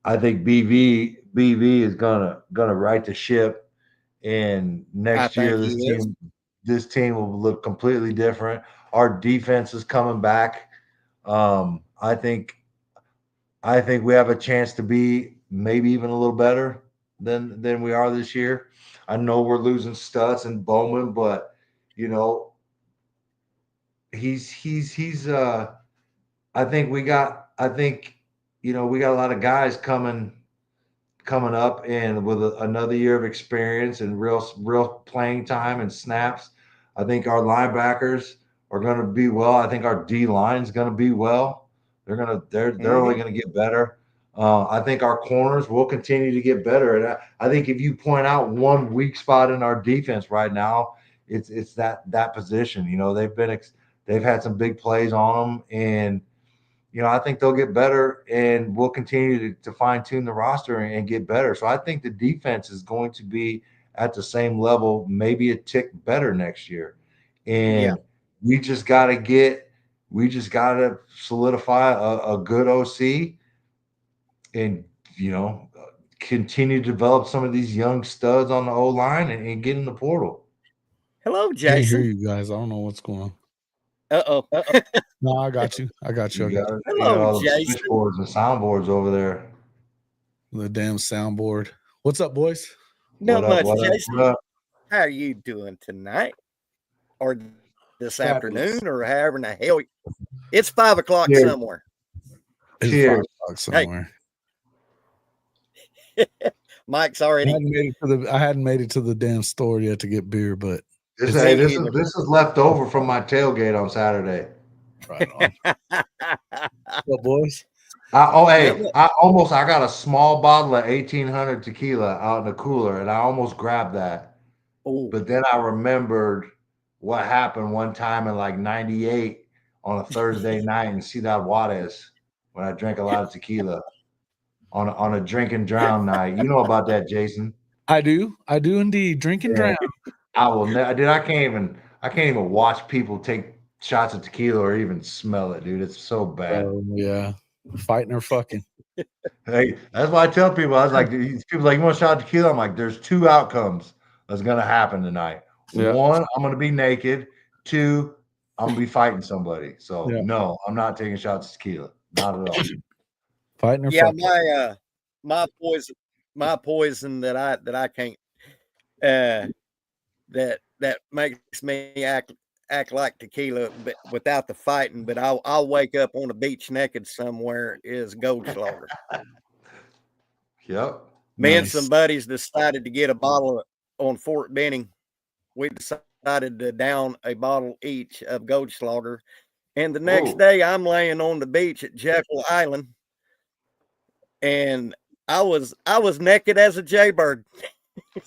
Speaker 2: I think BV is gonna right the ship, and
Speaker 1: I
Speaker 2: next
Speaker 1: think
Speaker 2: year
Speaker 1: he is.
Speaker 2: this team will look completely different. Our defense is coming back. I think we have a chance to be maybe even a little better than we are this year. I know we're losing Stutz and Bowman, but you know he's. I think we got a lot of guys coming up and with another year of experience and real playing time and snaps. I think our linebackers are going to be well. I think our D line is going to be well. They're only going to get better. I think our corners will continue to get better. And I think if you point out one weak spot in our defense right now, it's that position. They've had some big plays on them, and I think they'll get better, and we'll continue to fine tune the roster and get better. So I think the defense is going to be at the same level, maybe a tick better next year.
Speaker 1: Yeah.
Speaker 2: And we just got to solidify a good OC and, continue to develop some of these young studs on the O line and get in the portal.
Speaker 1: Hello,
Speaker 3: Can't hear
Speaker 1: Jason.
Speaker 3: you guys. I don't know what's going on.
Speaker 1: Uh-oh.
Speaker 3: No, I got you. I got you.
Speaker 2: You got
Speaker 1: Hello,
Speaker 2: all the
Speaker 1: Jason.
Speaker 2: switchboards and soundboards over there.
Speaker 3: The damn soundboard. What's up, boys?
Speaker 1: Not
Speaker 2: What up,
Speaker 1: much,
Speaker 2: what up,
Speaker 1: Jason.
Speaker 2: what up?
Speaker 1: How are you doing tonight? Or this
Speaker 3: Fabulous.
Speaker 1: afternoon, or however in the hell? It's 5 o'clock
Speaker 2: Cheers.
Speaker 1: somewhere.
Speaker 3: It's
Speaker 2: Cheers.
Speaker 3: 5 o'clock somewhere.
Speaker 1: Mike's
Speaker 3: I
Speaker 1: already.
Speaker 3: hadn't made it to the damn store yet to get beer, but
Speaker 2: This
Speaker 1: Me
Speaker 2: is
Speaker 1: either.
Speaker 2: this is left over from my tailgate on Saturday.
Speaker 3: right on. What, boys?
Speaker 2: I got a small bottle of 1800 tequila out in the cooler, and I almost grabbed that.
Speaker 1: Oh,
Speaker 2: But then I remembered what happened one time in like '98 on a Thursday night in Ciudad Juarez when I drank a lot of tequila on a drink and drown night. You know about that, Jason?
Speaker 3: I do indeed. Drink and drown.
Speaker 2: I will never, dude. I can't even watch people take shots of tequila or even smell it, dude. It's so bad.
Speaker 3: Yeah. Fighting or fucking.
Speaker 2: Hey, that's why I tell people. I was like, people like, you want a shot of tequila? I'm like, there's two outcomes that's gonna happen tonight.
Speaker 3: Yeah.
Speaker 2: One, I'm gonna be naked. Two, I'm gonna be fighting somebody. So
Speaker 3: Yeah.
Speaker 2: no, I'm not taking shots of tequila. Not at all.
Speaker 3: Fighting or
Speaker 1: yeah,
Speaker 3: fucking.
Speaker 1: my poison that I can't that makes me act like tequila, but without the fighting. But I'll wake up on a beach naked somewhere is Goldschlager.
Speaker 2: Yep.
Speaker 1: Me and
Speaker 3: Nice.
Speaker 1: some buddies decided to get a bottle on Fort Benning. We decided to down a bottle each of Goldschlager, and the next
Speaker 2: Whoa.
Speaker 1: day I'm laying on the beach at Jekyll Island, and I was naked as a jaybird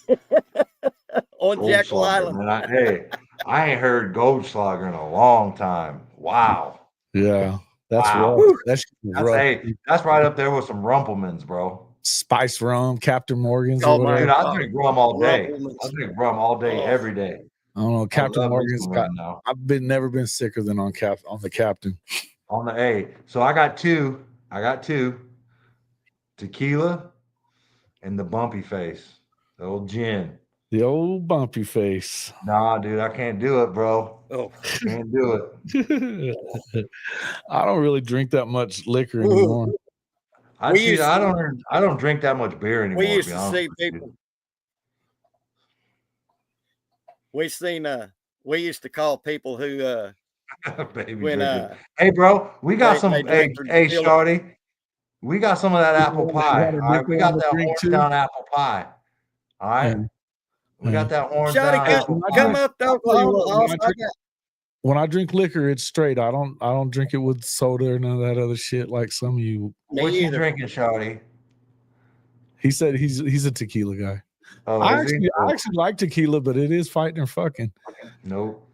Speaker 1: on Jekyll
Speaker 2: Goldschlager,
Speaker 1: Island.
Speaker 2: man. Hey, I ain't heard Goldschlager in a long time. Wow.
Speaker 3: Yeah. That's
Speaker 2: Wow.
Speaker 3: rough. That's rough.
Speaker 2: That's right up there with some Rumplemans, bro.
Speaker 3: Spice rum, Captain Morgan's
Speaker 1: Oh
Speaker 3: or
Speaker 1: my
Speaker 3: whatever.
Speaker 2: Dude, I
Speaker 1: God.
Speaker 2: drink rum all day.
Speaker 1: Rumplemans.
Speaker 2: I drink rum all day,
Speaker 1: Oh.
Speaker 2: every day.
Speaker 3: I don't know. Captain
Speaker 2: I love me
Speaker 3: Morgan's
Speaker 2: some
Speaker 3: got.
Speaker 2: rum now.
Speaker 3: I've never been sicker than on the Captain.
Speaker 2: On the A. So I got two. Tequila and the bumpy face. The old gin.
Speaker 3: The old bumpy face.
Speaker 2: Nah, dude, I can't do it, bro.
Speaker 1: Oh.
Speaker 2: Can't do it.
Speaker 3: I don't really drink that much liquor anymore.
Speaker 2: I don't drink that much beer anymore.
Speaker 1: We used
Speaker 2: to be
Speaker 1: to
Speaker 2: honest
Speaker 1: see
Speaker 2: with you.
Speaker 1: people. We used to call people who
Speaker 2: Baby
Speaker 1: when
Speaker 2: drinking. Hey, bro, we got some.
Speaker 1: they
Speaker 2: Hey,
Speaker 1: drink
Speaker 2: hey,
Speaker 1: tequila.
Speaker 2: Shorty, we got some of that apple pie.
Speaker 3: got a
Speaker 2: All right, we got
Speaker 3: nickel on the
Speaker 2: that
Speaker 3: drink,
Speaker 2: horns
Speaker 3: too?
Speaker 2: down apple pie. All right,
Speaker 3: And-
Speaker 2: we got that horns
Speaker 1: Shotty,
Speaker 2: down apple
Speaker 1: come
Speaker 2: pie.
Speaker 1: up to
Speaker 3: I'll tell you
Speaker 1: Oklahoma.
Speaker 3: what,
Speaker 1: I'll I got
Speaker 3: when I drink liquor, it's straight. I don't drink it with soda or none of that other shit like some of you.
Speaker 1: Me
Speaker 2: What you
Speaker 1: either.
Speaker 2: drinking, Shorty?
Speaker 3: He said he's a tequila guy.
Speaker 2: Oh,
Speaker 3: I
Speaker 2: is he?
Speaker 3: actually like tequila, but it is fighting or fucking.
Speaker 2: Nope.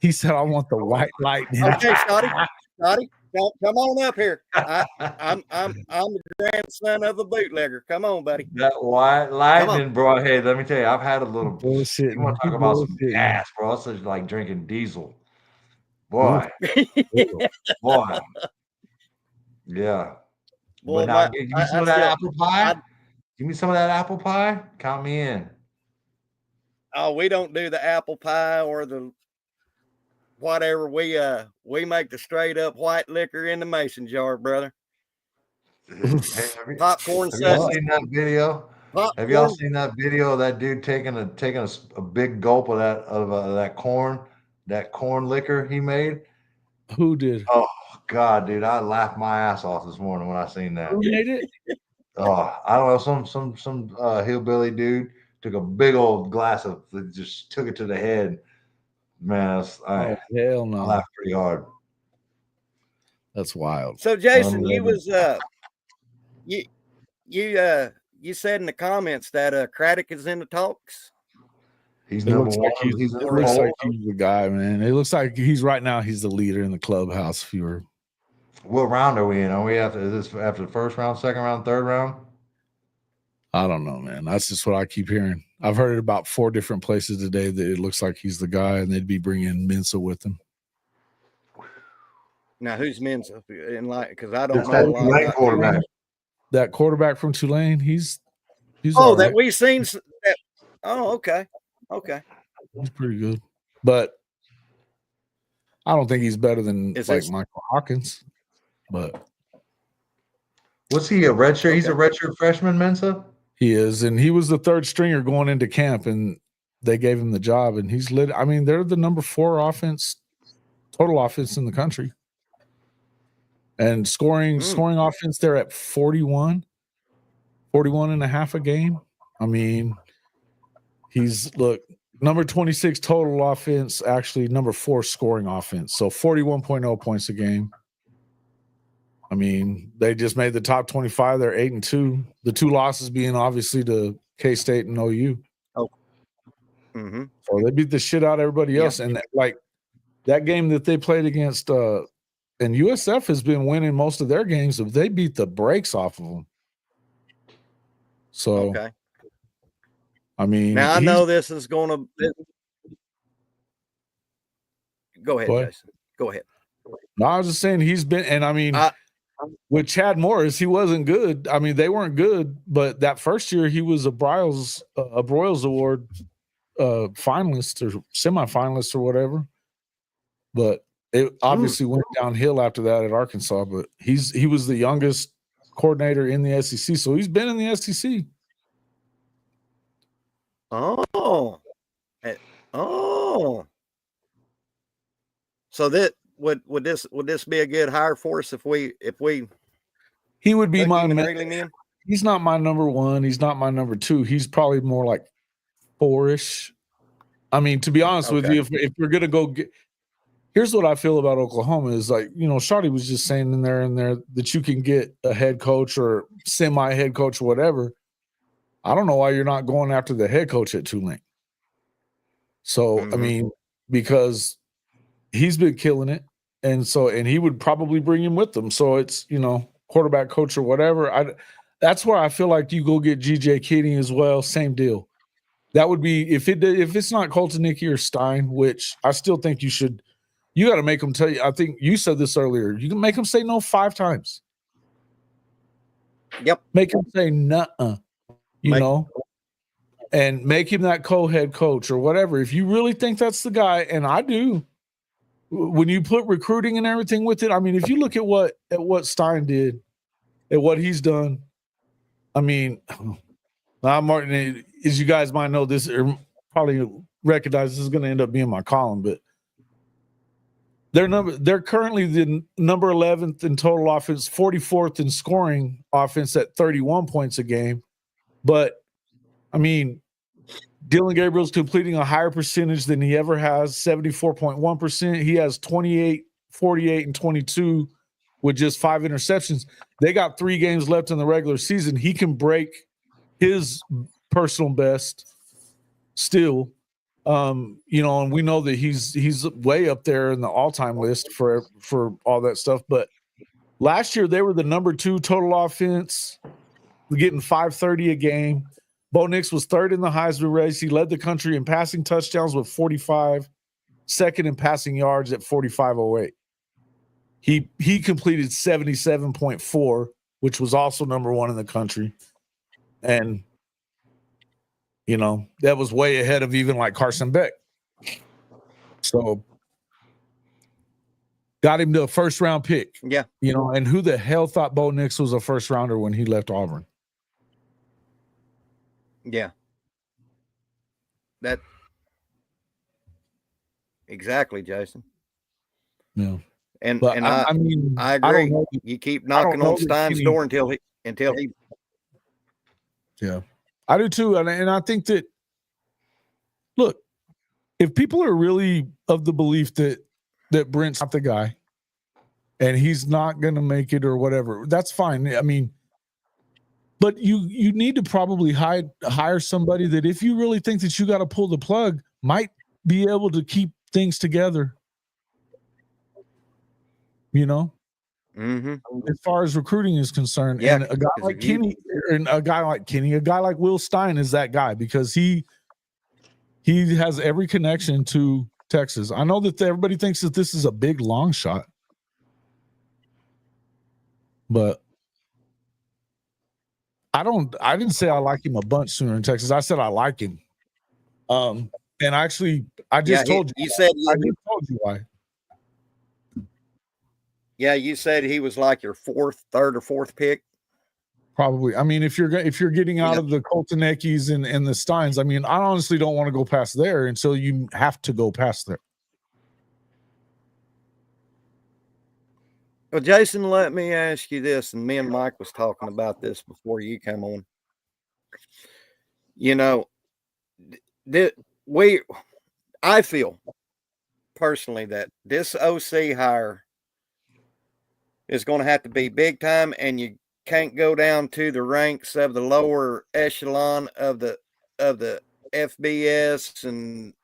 Speaker 3: He said I want the white lightning.
Speaker 1: Okay, Scotty, come on up here. I'm the grandson of a bootlegger. Come on, buddy.
Speaker 2: That white lightning, bro. Hey, let me tell you, I've had a little.
Speaker 3: Bullshit.
Speaker 2: You want to talk about some gas, bro? It's just like drinking diesel, boy. Boy. Yeah.
Speaker 1: Boy,
Speaker 2: But now, give me some of that apple pie.
Speaker 1: I-
Speaker 2: Give me some of that apple pie. Count me in.
Speaker 1: Oh, we don't do the apple pie or the whatever. We make the straight up white liquor in the mason jar, brother.
Speaker 2: Hey,
Speaker 1: Popcorn
Speaker 2: have y'all
Speaker 1: sauce.
Speaker 2: seen that video? Have y'all seen that video of that dude taking a big gulp of that corn liquor he made?
Speaker 3: Who did?
Speaker 2: Oh God, dude, I laughed my ass off this morning when I seen that.
Speaker 3: Who made it?
Speaker 2: Oh, I don't know, some hillbilly dude took a big old glass of, just took it to the head. Man,
Speaker 3: Oh hell
Speaker 2: I
Speaker 3: no!
Speaker 2: laughed pretty hard.
Speaker 3: That's wild.
Speaker 1: So Jason, you was you said in the comments that Craddock is in the talks.
Speaker 2: He's
Speaker 3: It
Speaker 2: number
Speaker 3: looks
Speaker 2: one.
Speaker 3: like he's the guy, man. It looks like he's right now. He's the leader in the clubhouse. If you were,
Speaker 2: What round are we in? Are we after the first round, second round, third round?
Speaker 3: I don't know, man. That's just what I keep hearing. I've heard it about 4 different places today that it looks like he's the guy, and they'd be bringing Mensa with him.
Speaker 1: Now, who's Mensa? Because I don't
Speaker 2: It's
Speaker 1: know a
Speaker 2: that
Speaker 1: lot
Speaker 2: Tulane
Speaker 1: about
Speaker 2: quarterback.
Speaker 3: That quarterback from Tulane, he's
Speaker 1: all
Speaker 3: right.
Speaker 1: that we seen. Oh, okay.
Speaker 3: He's pretty good, but I don't think he's better than Michael Hawkins. But
Speaker 2: was he a redshirt? Okay. He's a redshirt freshman, Mensa.
Speaker 3: He is, and he was the 3rd stringer going into camp, and they gave him the job, and he's lit. I mean, they're the number 4 total offense in the country, and scoring offense, they're at 41 and a half a game. I mean, he's number 26 total offense, actually number 4 scoring offense, so 41.0 points a game. I mean, they just made the top 25. They're 8-2. The 2 losses being obviously to K-State and OU.
Speaker 1: Oh, mm-hmm.
Speaker 3: So they beat the shit out of everybody else. And that game that they played against, and USF has been winning most of their games. They beat the brakes off of them. So,
Speaker 1: okay.
Speaker 3: I mean,
Speaker 1: now I know this is going to. Go ahead, Jason. Go ahead.
Speaker 3: No, I was just saying he's been, and I mean. With Chad Morris, he wasn't good. I mean, they weren't good, but that first year he was a Broyles Award finalist or semifinalist or whatever. But it obviously went downhill after that at Arkansas. But he was the youngest coordinator in the SEC, so he's been in the SEC.
Speaker 1: Oh. So that would this be a good hire for us if we
Speaker 3: he would be my man. He's not my number 1. He's not my number 2. He's probably more like 4-ish. I mean, to be honest with you, if we're gonna go get, here's what I feel about Oklahoma is Shawty was just saying in there that you can get a head coach or semi head coach or whatever. I don't know why you're not going after the head coach at Tulane. So I mean, because he's been killing it. And he would probably bring him with them. So it's, quarterback coach or whatever. That's where I feel like you go get GJ Kinney as well. Same deal. That would be if it's not Colton Nicky or Stein, which I still think you got to make them tell you. I think you said this earlier. You can make them say no 5 times.
Speaker 1: Yep.
Speaker 3: Make him say nuh-uh, and make him that co-head coach or whatever. If you really think that's the guy, and I do. When you put recruiting and everything with it, I mean, if you look at what Stein did, at what he's done, I mean, Martin, as you guys might know, this or probably recognize this is going to end up being my column, but they're currently the number 11th in total offense, 44th in scoring offense at 31 points a game. But I mean, Dylan Gabriel's completing a higher percentage than he ever has, 74.1%. He has 28, 48, and 22 with just 5 interceptions. They got 3 games left in the regular season. He can break his personal best still. And we know that he's way up there in the all-time list for all that stuff. But last year they were the number 2 total offense, getting 530 a game. Bo Nix was 3rd in the Heisman race. He led the country in passing touchdowns with 45, 2nd in passing yards at 45.08. He completed 77.4, which was also number 1 in the country. And, that was way ahead of even like Carson Beck. So, got him to a first round pick.
Speaker 1: Yeah.
Speaker 3: You know, and who the hell thought Bo Nix was a first rounder when he left Auburn?
Speaker 1: Yeah. That exactly, Jason.
Speaker 3: Yeah.
Speaker 1: And
Speaker 3: But
Speaker 1: and
Speaker 3: I mean,
Speaker 1: I
Speaker 3: I don't
Speaker 1: agree.
Speaker 3: know.
Speaker 1: You keep knocking on Stein's door until he
Speaker 3: Yeah, I do too. And I think that, look, if people are really of the belief that Brent's not the guy and he's not going to make it or whatever, that's fine. I mean, but you need to probably hire somebody that, if you really think that you got to pull the plug, might be able to keep things together. You know, as far as recruiting is concerned,
Speaker 1: Yeah,
Speaker 3: and a guy like Kenny, a guy like Will Stein is that guy, because he has every connection to Texas. I know that everybody thinks that this is a big long shot, but I didn't say I like him a bunch sooner in Texas. I said I like him. And actually, I just told you. I just told you why.
Speaker 1: Yeah, you said he was like your third or fourth pick.
Speaker 3: Probably. I mean, if you're getting out of the Coltoneckis and the Steins, I mean, I honestly don't want to go past there until you have to go past there.
Speaker 1: Well, Jason, let me ask you this, and me and Mike was talking about this before you came on. You know, I feel personally that this OC hire is going to have to be big time, and you can't go down to the ranks of the lower echelon of the FBS and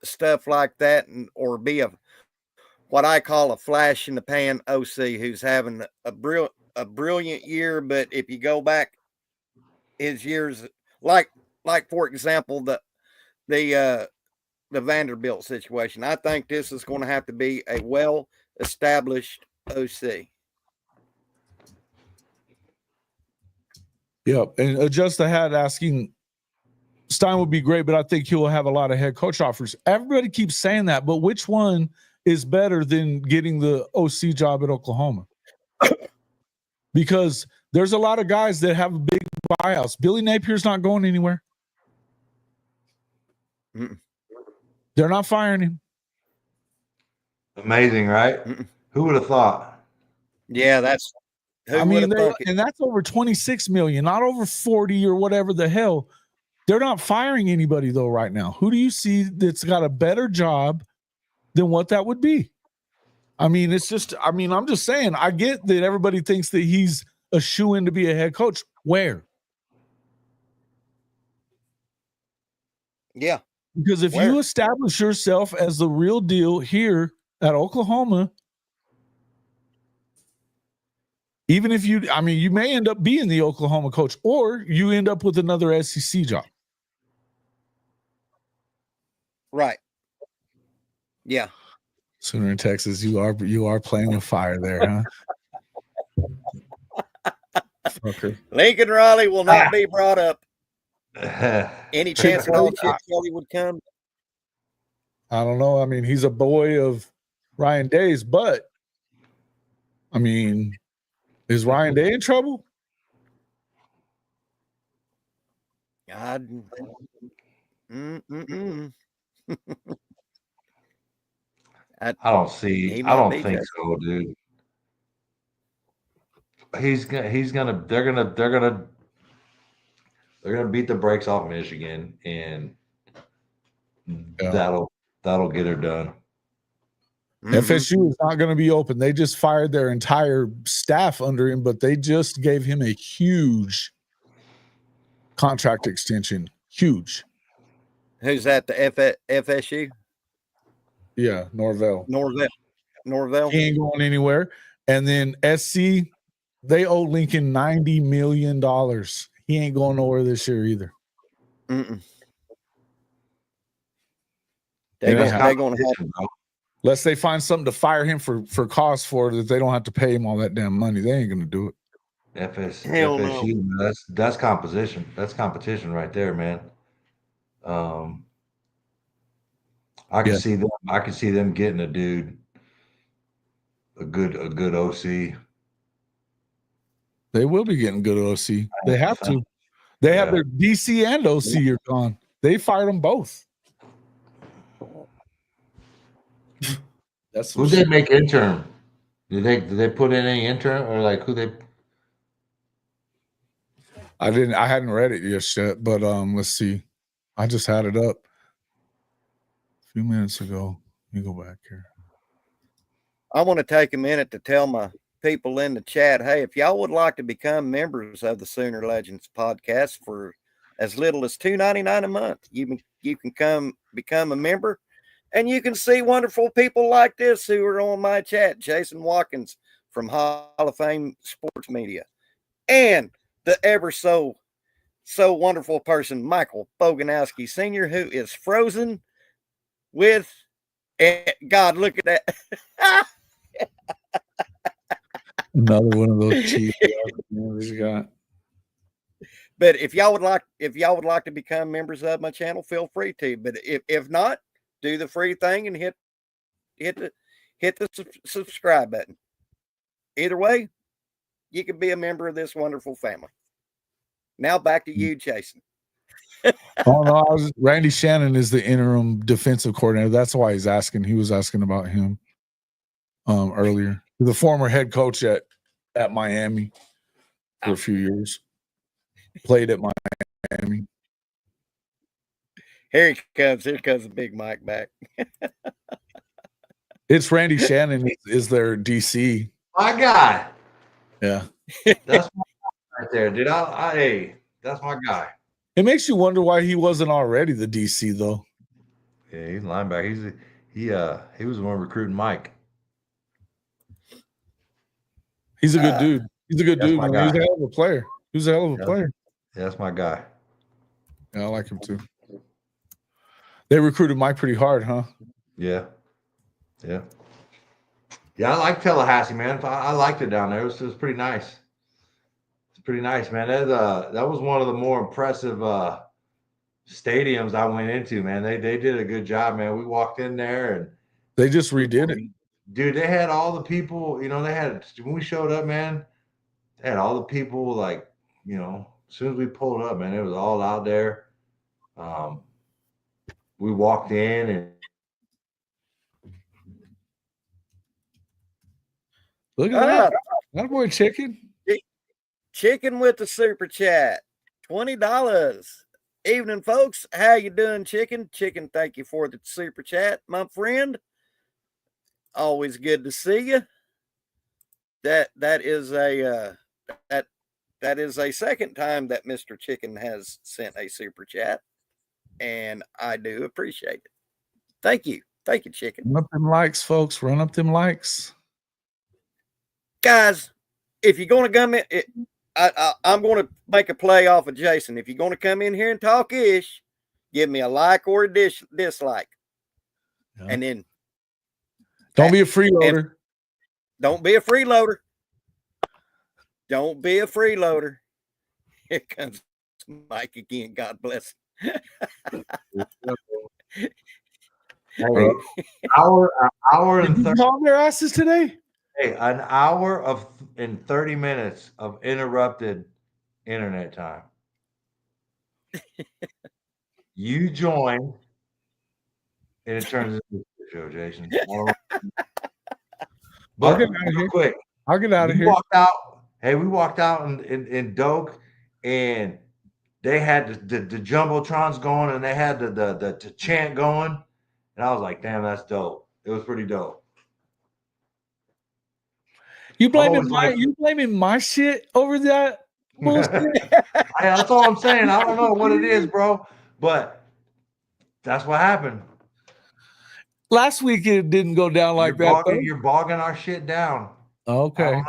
Speaker 1: stuff like that, or be what I call a flash in the pan OC who's having a brilliant year. But if you go back his years, like for example, the Vanderbilt situation, I think this is going to have to be a well-established OC.
Speaker 3: Yeah, and Just Ahead asking, Stein would be great, but I think he'll have a lot of head coach offers. Everybody keeps saying that, but which one is better than getting the OC job at Oklahoma? Because there's a lot of guys that have big buyouts. Billy Napier's not going anywhere. They're not firing him.
Speaker 2: Amazing, right? Who would have thought?
Speaker 1: Yeah, that's.
Speaker 3: And that's over 26 million, not over 40 or whatever the hell. They're not firing anybody though right now. Who do you see that's got a better job than what that would be? I mean, I'm just saying, I get that everybody thinks that he's a shoo-in to be a head coach. Where?
Speaker 1: Yeah.
Speaker 3: Because if you establish yourself as the real deal here at Oklahoma, even if you may end up being the Oklahoma coach, or you end up with another SEC job.
Speaker 1: Right. Yeah.
Speaker 3: Sooner in Texas, you are playing a fire there, huh? Fucker.
Speaker 1: Lincoln Riley will not be brought up. Any chance at all Chip Kelly would come?
Speaker 3: I don't know. I mean, he's a boy of Ryan Day's, but I mean, is Ryan Day in trouble?
Speaker 1: I
Speaker 2: don't think so, dude. They're gonna beat the brakes off Michigan, and that'll get her done.
Speaker 3: FSU is not going to be open. They just fired their entire staff under him, but they just gave him a huge contract extension. Huge.
Speaker 1: Who's that? The FSU?
Speaker 3: Yeah, Norvell.
Speaker 1: Norvell.
Speaker 3: He ain't going anywhere. And then SC, they owe Lincoln $90 million. He ain't going nowhere this year either.
Speaker 1: They're going to have.
Speaker 3: Unless they find something to fire him for cause for that they don't have to pay him all that damn money. They ain't going to do it.
Speaker 2: FSU, no. That's competition. That's competition right there, man. I can see them getting a dude a good OC.
Speaker 3: They will be getting good OC. They have to. They have
Speaker 2: Yeah.
Speaker 3: their DC and OC are gone. They fired them both. That's some
Speaker 2: Who'd they
Speaker 3: shit.
Speaker 2: make interim? Did they put in any interim or like who they?
Speaker 3: I hadn't read it yet, but let's see. I just had it up a few minutes ago. Let me go back here.
Speaker 1: I want to take a minute to tell my people in the chat, hey, if y'all would like to become members of the Sooner Legends podcast for as little as $2.99 a month, you can come become a member, and you can see wonderful people like this who are on my chat. Jason Watkins from Hall of Fame Sports Media, and the ever so wonderful person, Michael Boganowski Sr., who is frozen with, God, look at that.
Speaker 3: Another one of those cheap he's got.
Speaker 1: But if y'all would like to become members of my channel, feel free to. But if not, do the free thing and hit the subscribe button. Either way, you can be a member of this wonderful family. Now back to you, Jason.
Speaker 3: Oh no, Randy Shannon is the interim defensive coordinator. That's why he's asking. He was asking about him earlier. The former head coach at Miami for a few years. Played at Miami.
Speaker 1: Here he comes. Here comes the Big Mike back.
Speaker 3: It's Randy Shannon is their DC.
Speaker 2: My guy.
Speaker 3: Yeah.
Speaker 2: That's my guy right there, dude. Hey, that's my guy.
Speaker 3: It makes you wonder why he wasn't already the DC though.
Speaker 2: Yeah, he's linebacker. He was the one recruiting Mike.
Speaker 3: He's a good dude. He's a good dude, man.
Speaker 2: Guy.
Speaker 3: He's a hell of a player. He's a hell of a player.
Speaker 2: Yeah, that's my guy.
Speaker 3: Yeah, I like him too. They recruited Mike pretty hard, huh?
Speaker 2: Yeah. Yeah. Yeah, I like Tallahassee, man. I liked it down there. It was pretty nice. It's pretty nice, man. That was one of the more impressive stadiums I went into, man. They did a good job, man. We walked in there and
Speaker 3: they just redid it.
Speaker 2: Dude, they had all the people, you know, when we showed up, man, they had all the people like, you know, as soon as we pulled up, man, it was all out there. We walked in and
Speaker 3: look at that. That boy Chicken.
Speaker 1: Chicken with the super chat. $20. Evening, folks. How you doing, Chicken? Chicken, thank you for the super chat, my friend. Always good to see you. That is a second time that Mr. Chicken has sent a super chat, and I do appreciate it. Thank you, Chicken.
Speaker 3: Run up them likes, folks. Run up them likes,
Speaker 1: guys. If you're going to come in, I'm going to make a play off of Jason. If you're going to come in here and talk ish, give me a like or a dislike, and then
Speaker 3: don't be a freeloader.
Speaker 1: Don't be a freeloader. Don't be a freeloader. Here comes Mike again. God bless.
Speaker 2: Hey, hour and 30
Speaker 3: on their asses today.
Speaker 2: Hey, an hour and 30 minutes of interrupted internet time. You join, and it turns into a show, Jason. But
Speaker 3: I'll get out of here.
Speaker 2: Quick,
Speaker 3: I'll get out of here.
Speaker 2: We walked out in Doak, and they had the jumbotrons going, and they had the chant going, and I was like, "Damn, that's dope." It was pretty dope.
Speaker 3: You blaming my shit over that bullshit?
Speaker 2: That's all I'm saying. I don't know what it is, bro, but that's what happened.
Speaker 3: Last week it didn't go down like that.
Speaker 2: You're bogging our shit down.
Speaker 3: Okay.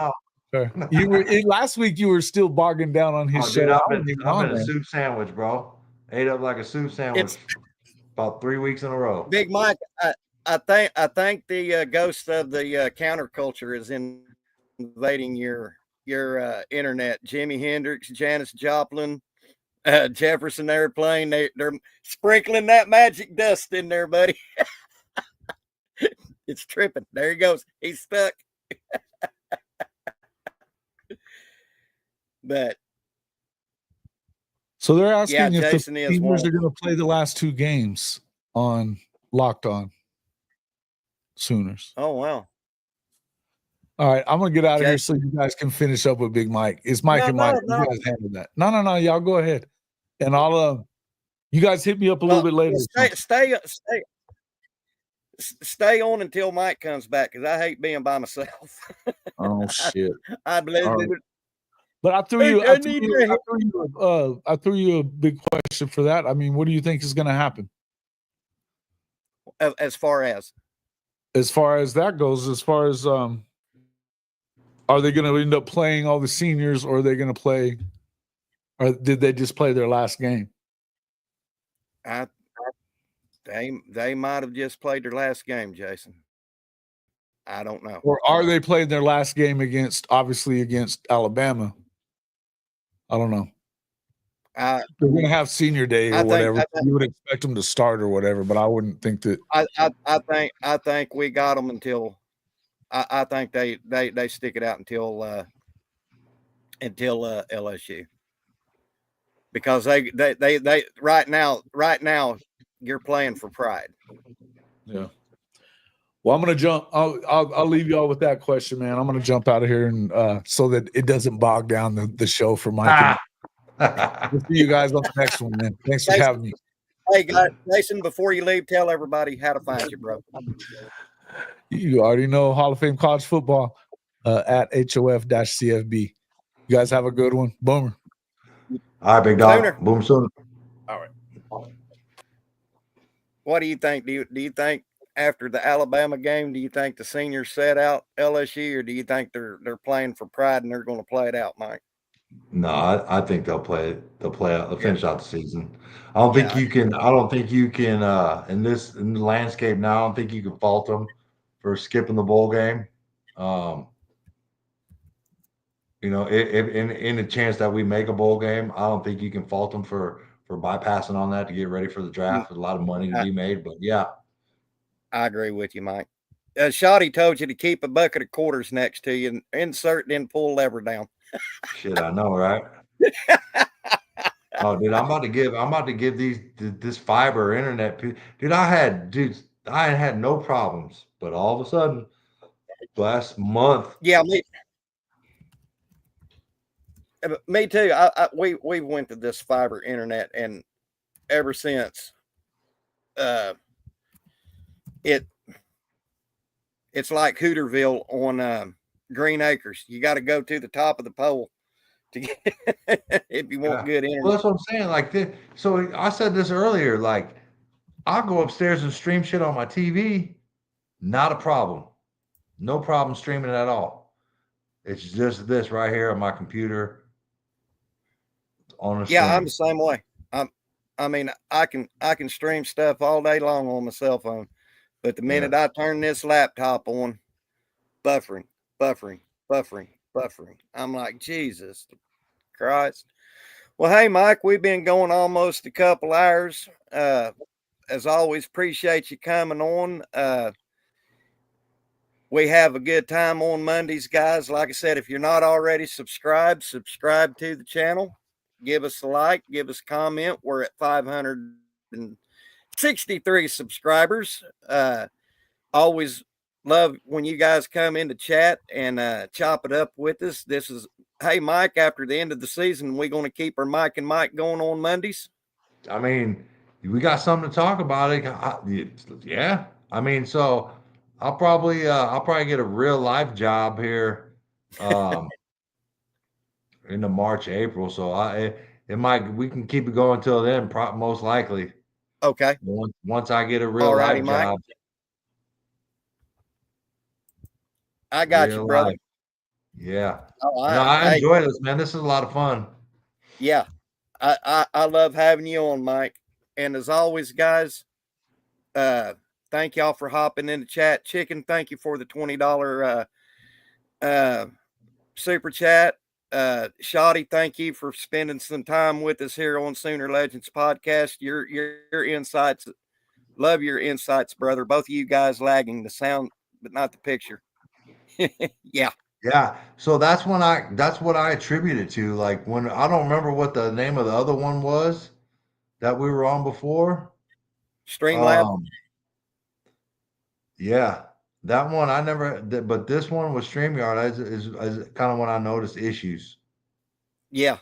Speaker 3: You were last week. You were still bogging down on his show.
Speaker 2: Dude, I've been a soup sandwich, bro. Ate up like a soup sandwich about 3 weeks in a row.
Speaker 1: Big Mike, I think the ghost of the counterculture is invading your internet. Jimi Hendrix, Janis Joplin, Jefferson Airplane. They're sprinkling that magic dust in there, buddy. It's tripping. There he goes. He's stuck.
Speaker 4: But
Speaker 3: So they're asking if
Speaker 4: Jason
Speaker 3: the
Speaker 4: is
Speaker 3: seniors
Speaker 4: one.
Speaker 3: are going to play the last 2 games on Locked On Sooners.
Speaker 4: Oh wow.
Speaker 3: All right, I'm gonna get out of here
Speaker 4: Jason.
Speaker 3: so you guys can finish up with Big Mike. It's Mike and Mike. You guys handle that. No, y'all go ahead, and I'll. You guys hit me up a little bit later.
Speaker 4: Stay on until Mike comes back because I hate being by myself.
Speaker 3: Oh shit!
Speaker 4: I believe it.
Speaker 3: But I threw you a big question for that. I mean, what do you think is going to happen?
Speaker 4: As far as
Speaker 3: that goes, are they going to end up playing all the seniors, or are they going to play, or did they just play their last game?
Speaker 4: They might have just played their last game, Jason. I don't know.
Speaker 3: Or are they playing their last game against Alabama? I don't know. They're going to have senior day or whatever. You would expect them to start or whatever, but I wouldn't think that.
Speaker 4: I think we got them until. I think they stick it out until LSU, because they right now you're playing for pride.
Speaker 3: Yeah. Well, I'm gonna jump. I'll leave y'all with that question, man. I'm gonna jump out of here and so that it doesn't bog down the show for Mike. We'll see you guys on the next one, man. Thanks for having me.
Speaker 4: Hey guys, Jason, before you leave, tell everybody how to find you, bro.
Speaker 3: You already know Hall of Fame College Football at HOF-CFB. You guys have a good one. Boomer.
Speaker 2: All right, big dog. Boom soon.
Speaker 4: All right. What do you think? Do you think after the Alabama game, do you think the seniors set out LSU, or do you think they're playing for pride and they're going to play it out, Mike?
Speaker 2: No, I think they'll play it. They'll play out. They'll finish out the season. I don't think you can. In the landscape now. I don't think you can fault them for skipping the bowl game. If in the chance that we make a bowl game, I don't think you can fault them for bypassing on that to get ready for the draft. There's a lot of money to be made, but yeah,
Speaker 4: I agree with you, Mike. Shoddy told you to keep a bucket of quarters next to you and insert, then pull lever down.
Speaker 2: Shit, I know, right? Oh, dude, I'm about to give this fiber internet. Dude, I had no problems, but all of a sudden, last month.
Speaker 4: Yeah, me too. We went to this fiber internet, and ever since, it's like Hooterville on Green Acres. You got to go to the top of the pole to get if you want good internet.
Speaker 2: Well, that's what I'm saying. Like this, so I said this earlier. Like, I'll go upstairs and stream shit on my TV. Not a problem. No problem streaming at all. It's just this right here on my computer. On the
Speaker 4: I'm the same way. I can stream stuff all day long on my cell phone, but the minute I turn this laptop on, buffering. I'm like, Jesus Christ. Well, hey, Mike, we've been going almost a couple hours. As always, appreciate you coming on. We have a good time on Mondays, guys. Like I said, if you're not already subscribed to the channel. Give us a like, give us a comment. We're at 563 subscribers. Always love when you guys come in to chat and chop it up with us. This is, hey, Mike, after the end of the season, we're going to keep our Mike and Mike going on Mondays.
Speaker 2: I mean, we got something to talk about. Yeah. I mean, so I'll probably get a real life job here. In the March, April. So we can keep it going until then, most likely.
Speaker 4: Okay.
Speaker 2: Once I get a real life job.
Speaker 4: I got you, brother.
Speaker 2: Life. Yeah. I enjoy this, man. This is a lot of fun.
Speaker 4: Yeah. I love having you on, Mike. And as always, guys, thank y'all for hopping in the chat. Chicken, thank you for the $20 super chat. Shoddy, thank you for spending some time with us here on Sooner Legends podcast. Your insights, love your insights, brother. Both of you guys lagging the sound, but not the picture. Yeah.
Speaker 2: Yeah. So that's what I attribute it to. Like when I don't remember what the name of the other one was that we were on before.
Speaker 4: Streamlab.
Speaker 2: Um, yeah, that one I never, but this one with StreamYard is kind of when I noticed issues.
Speaker 4: Yeah.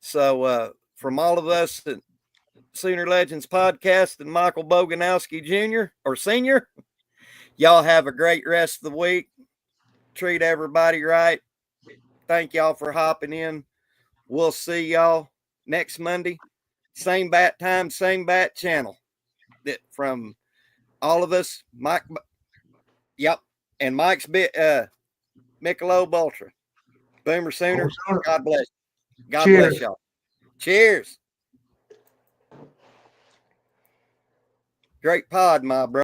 Speaker 4: So from all of us at Sooner Legends Podcast and Michael Boganowski Jr. or Senior, y'all have a great rest of the week. Treat everybody right. Thank y'all for hopping in. We'll see y'all next Monday. Same bat time, same bat channel. That from all of us, Mike. Yep, and Mike's Michelob Ultra. Boomer Sooner. God bless. God
Speaker 2: Cheers.
Speaker 4: bless y'all. Cheers. Great pod, my bro.